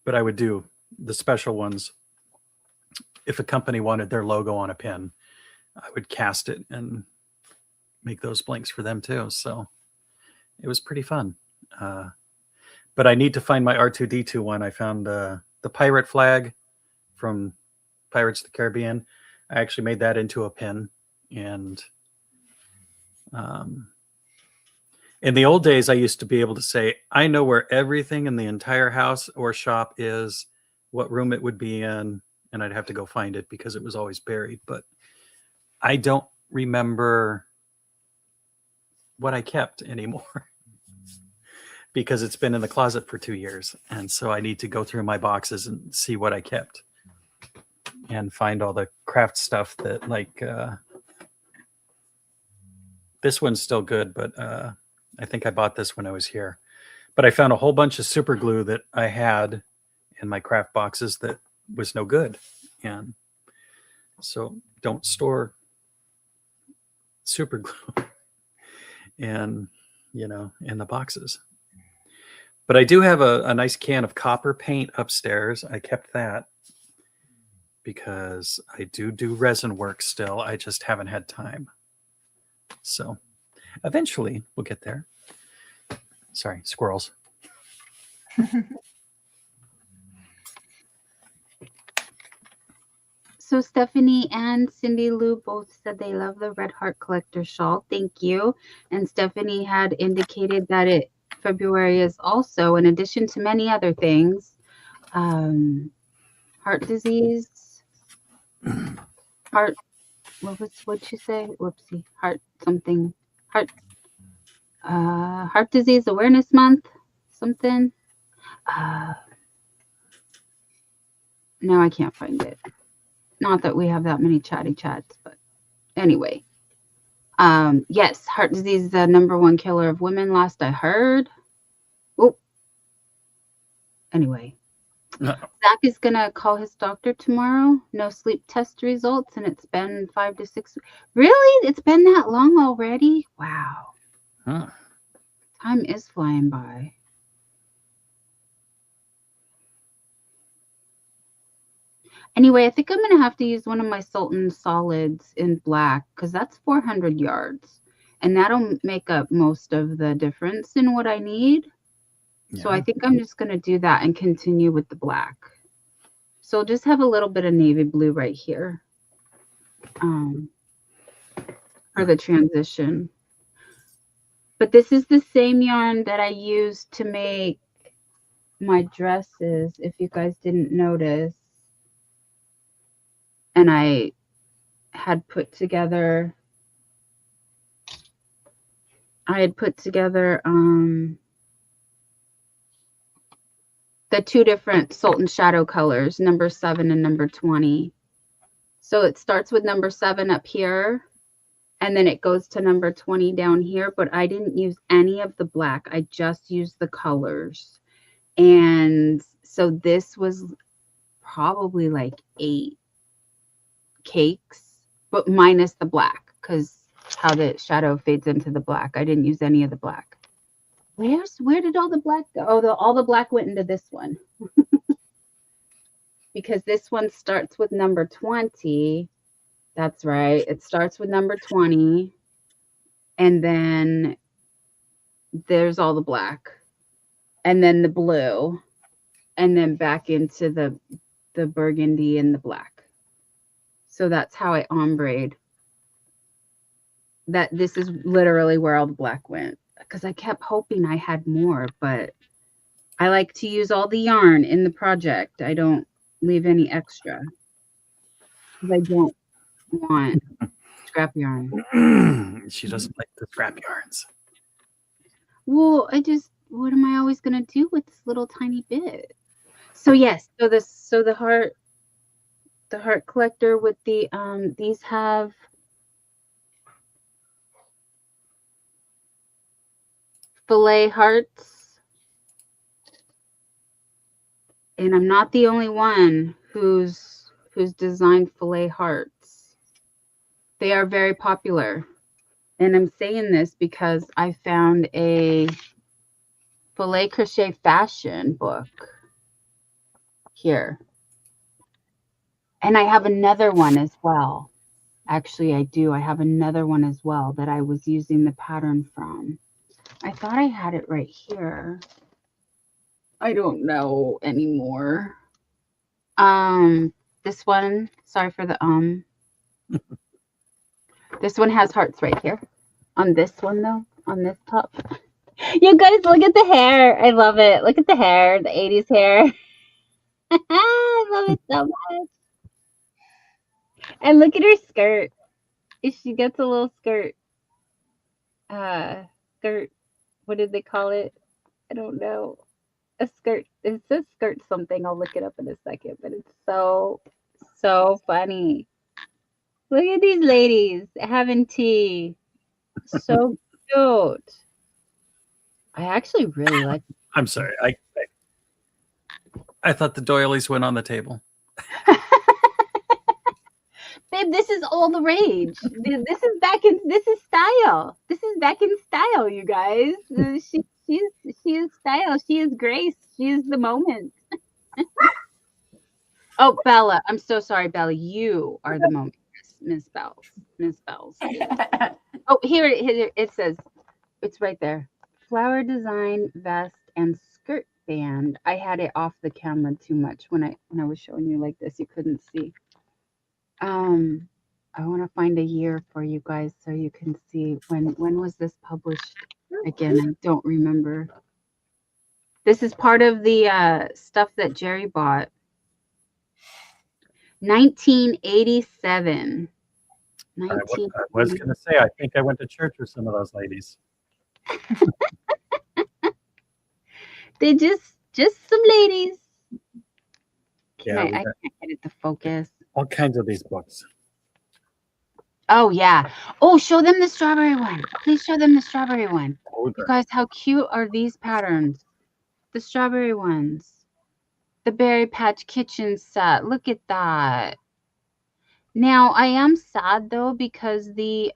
But I would do the special ones. If a company wanted their logo on a pen, I would cast it and make those blanks for them too. So it was pretty fun. But I need to find my R2-D2 one. I found the pirate flag from Pirates of the Caribbean. I actually made that into a pen. And in the old days, I used to be able to say, I know where everything in the entire house or shop is, what room it would be in, and I'd have to go find it because it was always buried. But I don't remember what I kept anymore because it's been in the closet for 2 years. And so I need to go through my boxes and see what I kept and find all the craft stuff that, like, this one's still good, but I think I bought this when I was here. But I found a whole bunch of super glue that I had in my craft boxes that was no good. And so don't store super glue and, you know, in the boxes. But I do have a nice can of copper paint upstairs. I kept that because I do resin work still. I just haven't had time. So eventually we'll get there. Sorry, squirrels. So Stephanie and Cindy Lou both said they love the Red Heart Collector shawl. Thank you. And Stephanie had indicated that February is also, in addition to many other things, heart disease, what'd you say? Whoopsie, heart disease awareness month, something. No, I can't find it. Not that we have that many chatty chats, but anyway. Yes, heart disease is the #1 killer of women, last I heard. Oh, anyway. Uh, Zach is gonna call his doctor tomorrow. No sleep test results, and it's been 5 to 6. Really? It's been that long already? Wow. huh. Time is flying by. Anyway, I think I'm gonna have to use one of my Sultan solids in black because that's 400 yards, and that'll make up most of the difference in what I need. So I Yeah. think I'm just gonna do that and continue with the black. So I'll just have a little bit of navy blue right here for the transition. But this is the same yarn that I used to make my dresses, if you guys didn't notice. And I had put together the two different Sultan shadow colors, number 7 and number 20. So it starts with number 7 up here, and then it goes to number 20 down here, but I didn't use any of the black. I just used the colors. And so this was probably like 8 cakes, but minus the black, because how the shadow fades into the black. I didn't use any of the black. Where did all the black go? Oh, all the black went into this one. Because this one starts with number 20. That's right. It starts with number 20. And then there's all the black. And then the blue. And then back into the burgundy and the black. So that's how I ombre'd. This is literally where all the black went. Because I kept hoping I had more, but I like to use all the yarn in the project. I don't leave any extra. Because I don't want scrap yarn. She doesn't like the scrap yarns. Well, what am I always gonna do with this little tiny bit? So yes, so the heart collector with the these have fillet hearts, and I'm not the only one who's designed fillet hearts. They are very popular, and I'm saying this because I found a fillet crochet fashion book here, and I have another one as well. Actually, I do. I have another one as well that I was using the pattern from. I thought I had it right here. I don't know anymore. This one, sorry for the This one has hearts right here. On this one though, on this top. You guys, look at the hair. I love it. Look at the hair, the 80s hair. I love it so much. And look at her skirt. She gets a little skirt. Skirt. What did they call it? I don't know. A skirt. It says skirt something. I'll look it up in a second. But it's so funny. Look at these ladies having tea. So cute. I actually really like it. I'm sorry. I thought the doilies went on the table. Babe, this is all the rage. This is style. This is back in style, you guys. She is style. She is grace. She is the moment. Oh, Bella. I'm so sorry, Bella. You are the moment, Miss Bells. Miss Bells. Oh, here it says. It's right there. Flower design, vest, and skirt band. I had it off the camera too much when I was showing you like this. You couldn't see. I want to find a year for you guys so you can see when was this published again. I don't remember. This is part of the stuff that Jerry bought. 1987. I was going to say, I think I went to church with some of those ladies. They just some ladies. Yeah, I can't get it to focus. all kinds of these books. Oh yeah. Oh, show them the strawberry one. Please show them the strawberry one. You guys, how cute are these patterns? The strawberry ones. The Berry Patch Kitchen set. Look at that. Now, I am sad though because the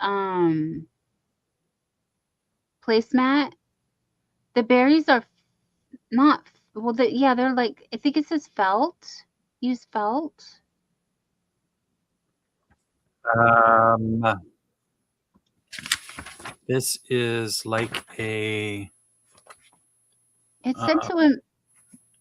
placemat, the berries are not, well, yeah, they're like, I think it says felt. Use felt. This is like a. It said to him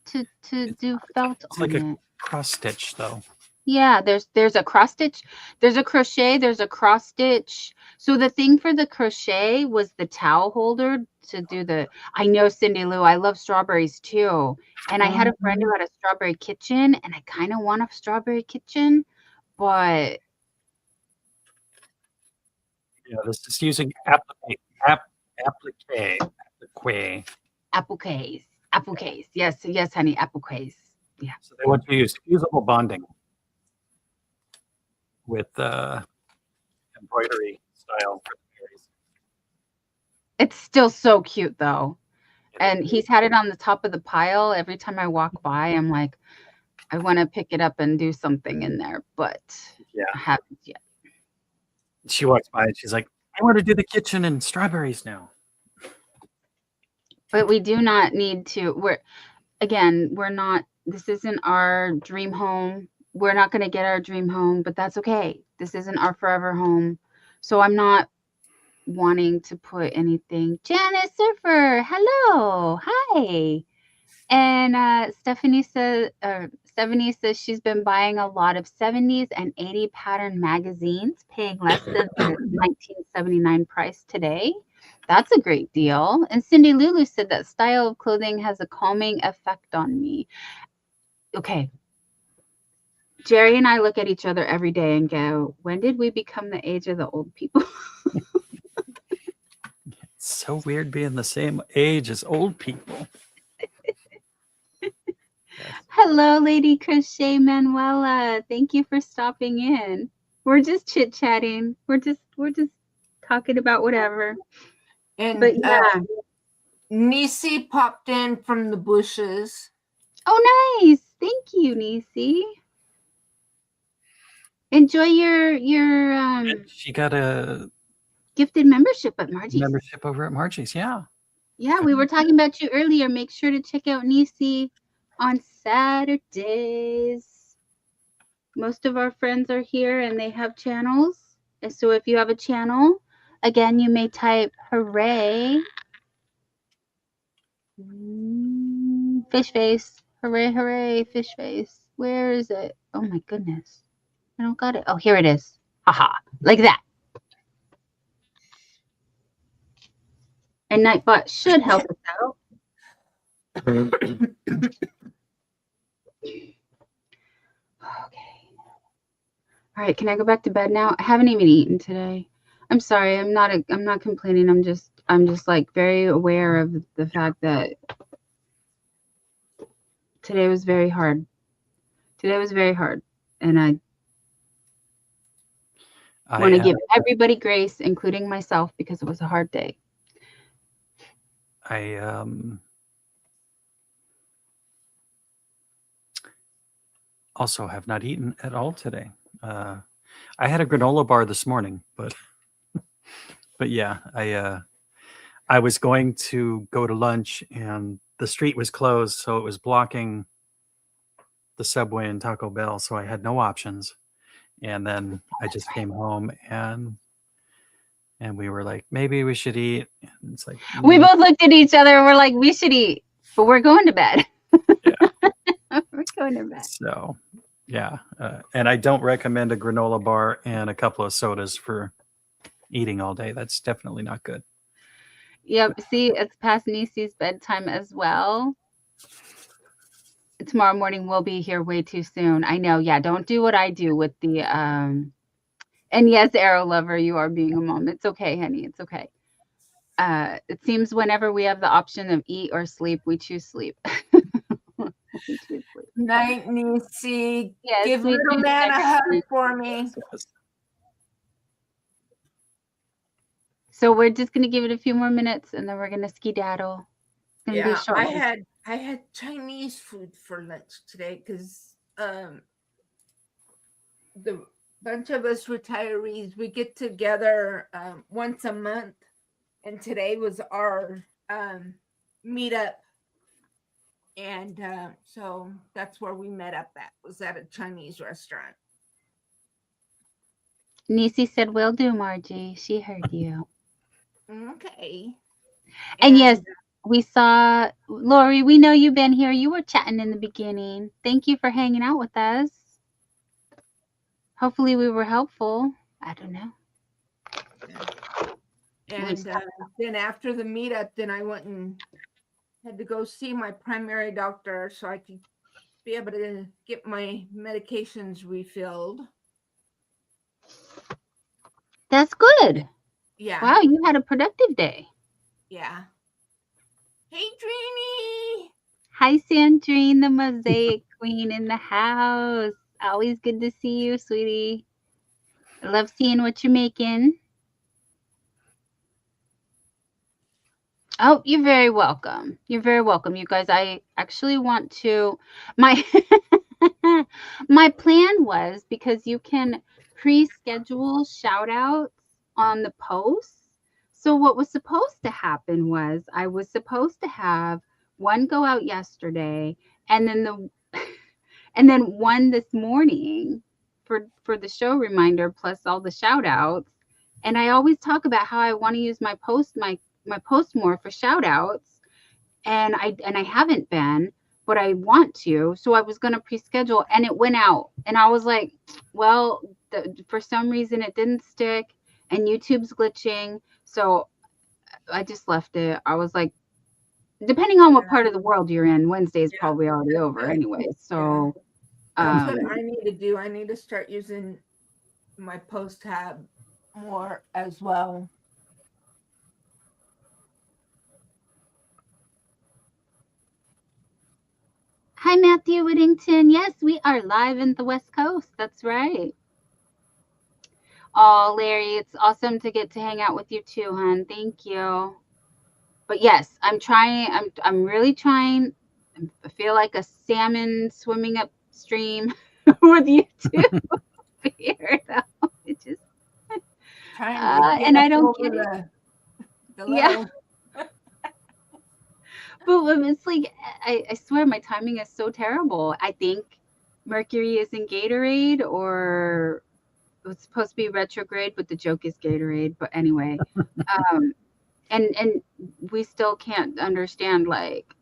to do felt It's on like it. a cross stitch though. Yeah, there's a cross stitch, there's a crochet, there's a cross stitch. So the thing for the crochet was the towel holder to do the, I know, Cindy Lou, I love strawberries too. And I had a friend who had a strawberry kitchen, and I kind of want a strawberry kitchen, but Yeah, this is using applique. appliques. Yes, honey, appliques. Yeah. So they want to use fusible bonding with embroidery style for the berries. It's still so cute though. And he's had it on the top of the pile. Every time I walk by, I'm like, I want to pick it up and do something in there, but Yeah. I haven't yet. She walks by and she's like, I want to do the kitchen and strawberries now. But we do not need to, we're not, this isn't our dream home. We're not going to get our dream home, but that's okay. This isn't our forever home. So I'm not wanting to put anything. Janice Surfer, hello, hi. And Stephanie says she's been buying a lot of 70s and 80 pattern magazines, paying less than the 1979 price today. That's a great deal. And Cindy Lulu said that style of clothing has a calming effect on me. Okay. Jerry and I look at each other every day and go, when did we become the age of the old people? It's so weird being the same age as old people. Hello, Lady Crochet Manuela. Thank you for stopping in. We're just chit-chatting. We're just talking about whatever. And But yeah. Nisi popped in from the bushes. Oh, nice. Thank you, Nisi. Enjoy your And she got a gifted membership at Margie's. membership over at Margie's. Yeah. Yeah, we were talking about you earlier. Make sure to check out Nisi on Saturdays. Most of our friends are here and they have channels. And so if you have a channel, again, you may type hooray. Fish face. Hooray, hooray, fish face. Where is it? Oh my goodness. I don't got it. Oh, here it is. Haha. Like that. And Nightbot should help us out. Okay. All right, can I go back to bed now? I haven't even eaten today. I'm sorry. I'm not complaining. I'm just like very aware of the fact that today was very hard. Today was very hard, and I want to give everybody grace, including myself, because it was a hard day. I also have not eaten at all today. I had a granola bar this morning, but yeah, I was going to go to lunch and the street was closed, so it was blocking the Subway and Taco Bell, so I had no options. And then I just came home and we were like, maybe we should eat. And it's like we both looked at each other and we're like, we should eat, but we're going to bed. Yeah. We're going to bed. So yeah, and I don't recommend a granola bar and a couple of sodas for eating all day. That's definitely not good. Yep. See, it's past Nisi's bedtime as well. Tomorrow morning we'll be here way too soon. I know. Yeah. Don't do what I do with the and yes, Arrow Lover, you are being a mom. It's okay, honey. It's okay. It seems whenever we have the option of eat or sleep, we choose sleep. Me too, please. Night, Nisi. Yes, Give sweet little dreams, man a Dr. hug Sweet. for me. Yes. So we're just gonna give it a few more minutes, and then we're gonna skedaddle. It's gonna be a Yeah, short one. I had Chinese food for lunch today because the bunch of us retirees, we get together once a month, and today was our meetup, and so that's where we met up at, was at a Chinese restaurant. Nisi said, "Will do, Margie." She heard you. Okay. And yes, we saw Lori. We know you've been here. You were chatting in the beginning. Thank you for hanging out with us. Hopefully, we were helpful. I don't know. And then after the meetup, then I went and had to go see my primary doctor so I could be able to get my medications refilled. That's good. Yeah. Wow, you had a productive day. Yeah. Hey, Dreamy. Hi, Sandrine, the mosaic queen in the house. Always good to see you, sweetie. I love seeing what you're making. Oh, you're very welcome. You're very welcome, you guys. I actually want to my my plan was, because you can pre-schedule shout outs on the posts. So what was supposed to happen was I was supposed to have one go out yesterday, and then and then one this morning for the show reminder plus all the shout outs. And I always talk about how I want to use my post more for shout outs, and I haven't been, but I want to. So I was going to pre-schedule, and it went out, and I was like, well, for some reason it didn't stick, and YouTube's glitching, so I just left it. I was like, depending on what part of the world you're in, Wednesday is probably already over anyway. So that's what I need to do. I need to start using my post tab more as well. Hi, Matthew Whittington. Yes, we are live in the West Coast. That's right. Oh, Larry, it's awesome to get to hang out with you too, hon. Thank you. But yes, I'm trying. I'm really trying. I feel like a salmon swimming upstream with you too. Here, though. It just Trying to get and I up don't over get it. the Yeah. little. But it's like, I swear my timing is so terrible. I think Mercury is in Gatorade, or it's supposed to be retrograde, but the joke is Gatorade. But anyway, and we still can't understand, like,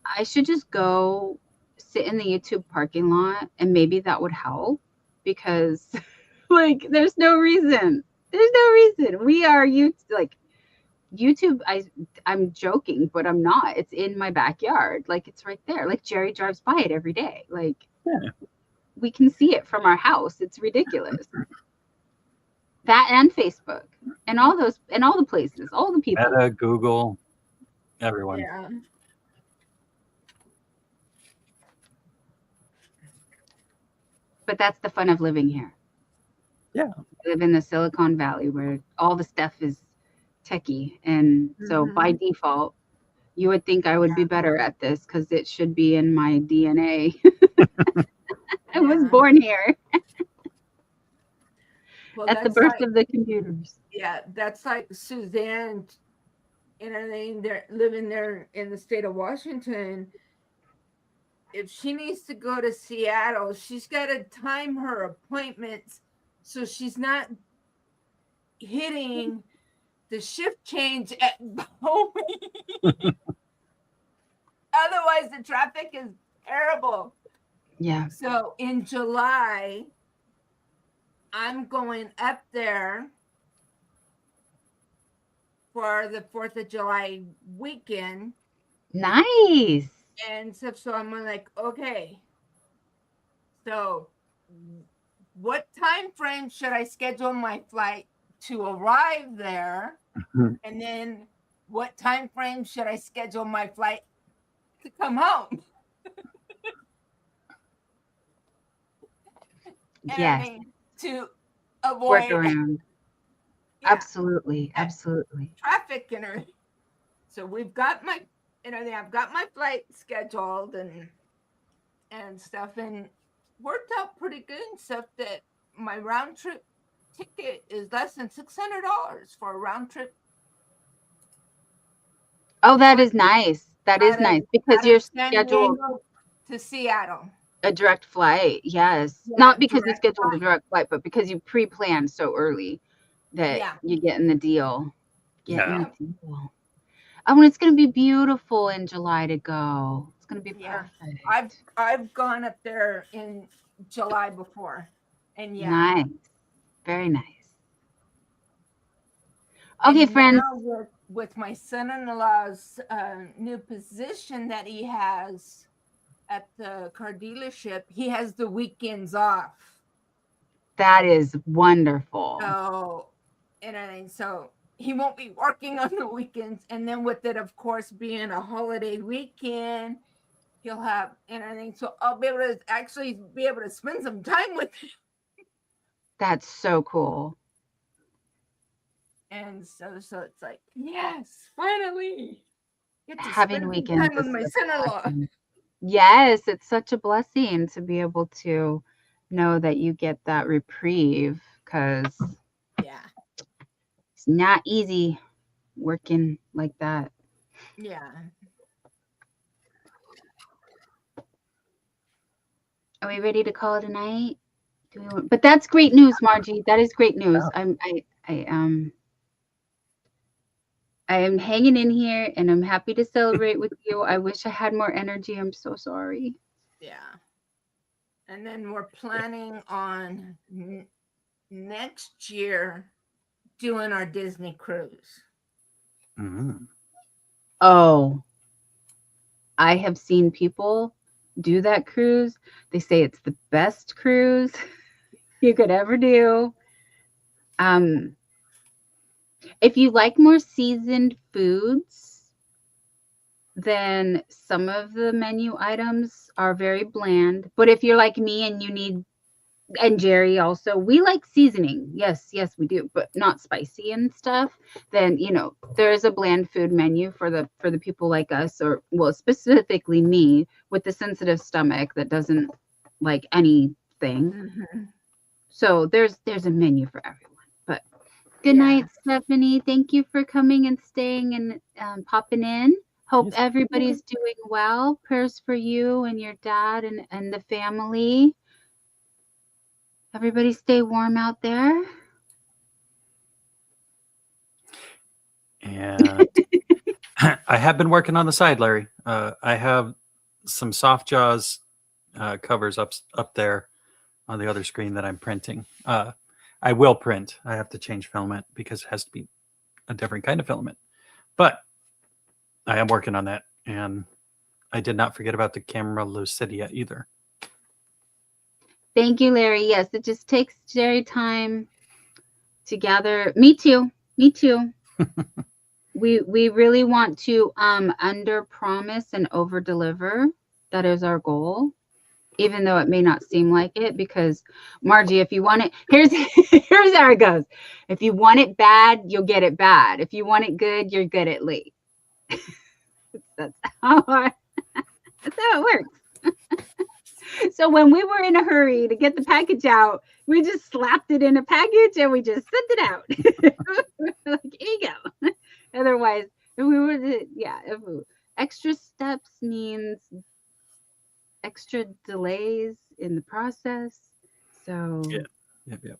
I should just go sit in the YouTube parking lot, and maybe that would help, because like there's no reason. There's no reason. We are like YouTube, I'm joking, but I'm not. It's in my backyard. Like, it's right there. Like, Jerry drives by it every day. Like, we can see it from our house. It's ridiculous. That and Facebook and all those and all the places, all the people. Meta, Google, everyone. Yeah. But that's the fun of living here. Yeah. I live in the Silicon Valley, where all the stuff is techie, and so by default, you would think I would be better at this because it should be in my DNA. I was born here. Well, at the that's birth like, of the computers. yeah, that's like Suzanne and everything. They're living there in the state of Washington. If she needs to go to Seattle, she's got to time her appointments so she's not hitting the shift change at Boeing. Otherwise, the traffic is terrible. Yeah. So in July, I'm going up there for the 4th of July weekend. Nice. And so I'm like, okay, so what time frame should I schedule my flight to arrive there? And then what time frame should I schedule my flight to come home? Yes. to Work avoid around. yeah, Absolutely. Yeah. Absolutely. traffic and everything. So we've got my I've got my flight scheduled and stuff, and worked out pretty good and stuff that my round trip ticket is less than $600 for a round trip Oh, that is nice. That is out of nice because out you're of San scheduled Diego to Seattle. a direct flight. Yes. Yeah, Not because you direct scheduled a flight. direct flight, but because you pre-planned so early that Yeah. you're getting the deal. Getting Yeah. the deal. Oh, and it's going to be beautiful in July to go. It's going to be Yeah. perfect. I've gone up there in July before, and Nice. Very nice. and Okay, friends. now with my son-in-law's new position that he has at the car dealership, he has the weekends off. That is wonderful. So, so he won't be working on the weekends, and then with it, of course, being a holiday weekend, he'll have so I'll be able to actually be able to spend some time with him. That's so cool. And so it's like, yes, finally get to Having spend some weekends time with is my such a son-in-law. blessing. Yes, it's such a blessing to be able to know that you get that reprieve because Yeah, it's not easy working like that. yeah. Are we ready to call it a night? But that's great news, Margie. That is great news. I am hanging in here and I'm happy to celebrate with you. I wish I had more energy. I'm so sorry. Yeah. And then we're planning on next year doing our Disney cruise. Mhm. Oh, I have seen people do that cruise. They say it's the best cruise you could ever do. If you like more seasoned foods, then some of the menu items are very bland. But if you're like me and you need, and Jerry also, we like seasoning. Yes, we do, but not spicy and stuff. Then, there is a bland food menu for the people like us, or well, specifically me with the sensitive stomach that doesn't like anything. Mm-hmm. So there's a menu for everyone. But good night, Stephanie. Thank you for coming and staying and popping in. Hope Yes. everybody's doing well. Prayers for you and your dad and the family. Everybody stay warm out there. And I have been working on the side, Larry. I have some soft jaws covers up there on the other screen that I'm printing. I will print. I have to change filament because it has to be a different kind of filament. But I am working on that, and I did not forget about the camera lucidia either. Thank you, Larry. Yes, it just takes Jerry time to gather. Me too. We really want to under promise and over deliver. That is our goal, even though it may not seem like it. Because Margie, if you want it, here's how it goes. If you want it bad, you'll get it bad. If you want it good, you're good at late. That's how it works. So when we were in a hurry to get the package out, we just slapped it in a package and we just sent it out. Like, here you go. Otherwise, if we were to, extra steps means extra delays in the process. So Yep.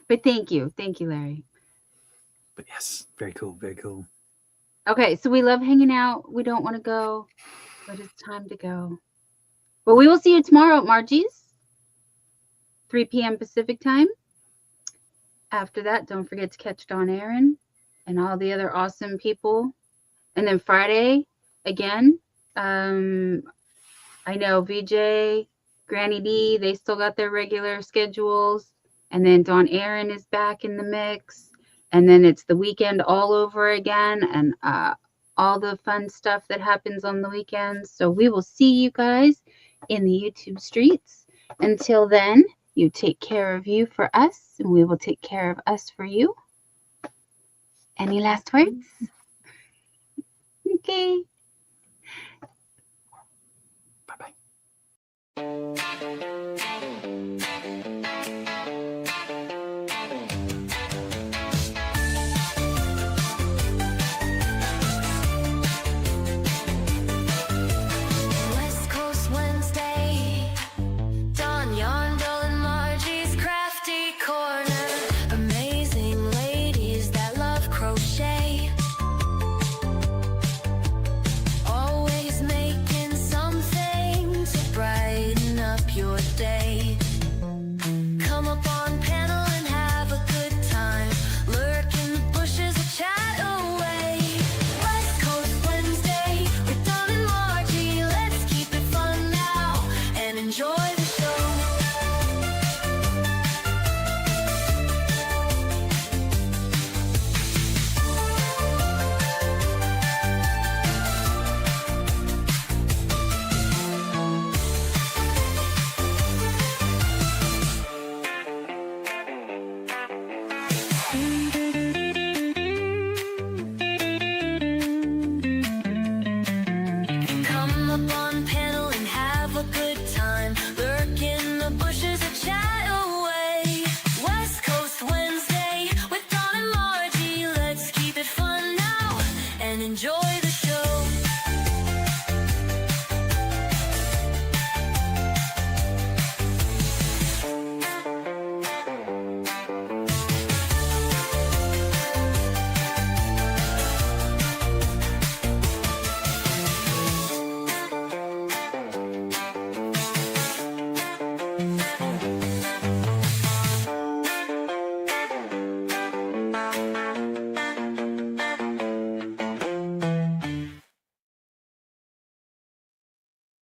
But thank you, Larry. But yes, very cool. Okay, so we love hanging out. We don't want to go, but it's time to go. Well, we will see you tomorrow at Margie's, 3 p.m. Pacific time. After that, don't forget to catch Dawn Aaron and all the other awesome people. And then Friday, again, I know VJ, Granny D, they still got their regular schedules. And then Dawn Aaron is back in the mix. And then it's the weekend all over again, and all the fun stuff that happens on the weekends. So we will see you guys in the YouTube streets. Until then, you take care of you for us, and we will take care of us for you. Any last words? Okay.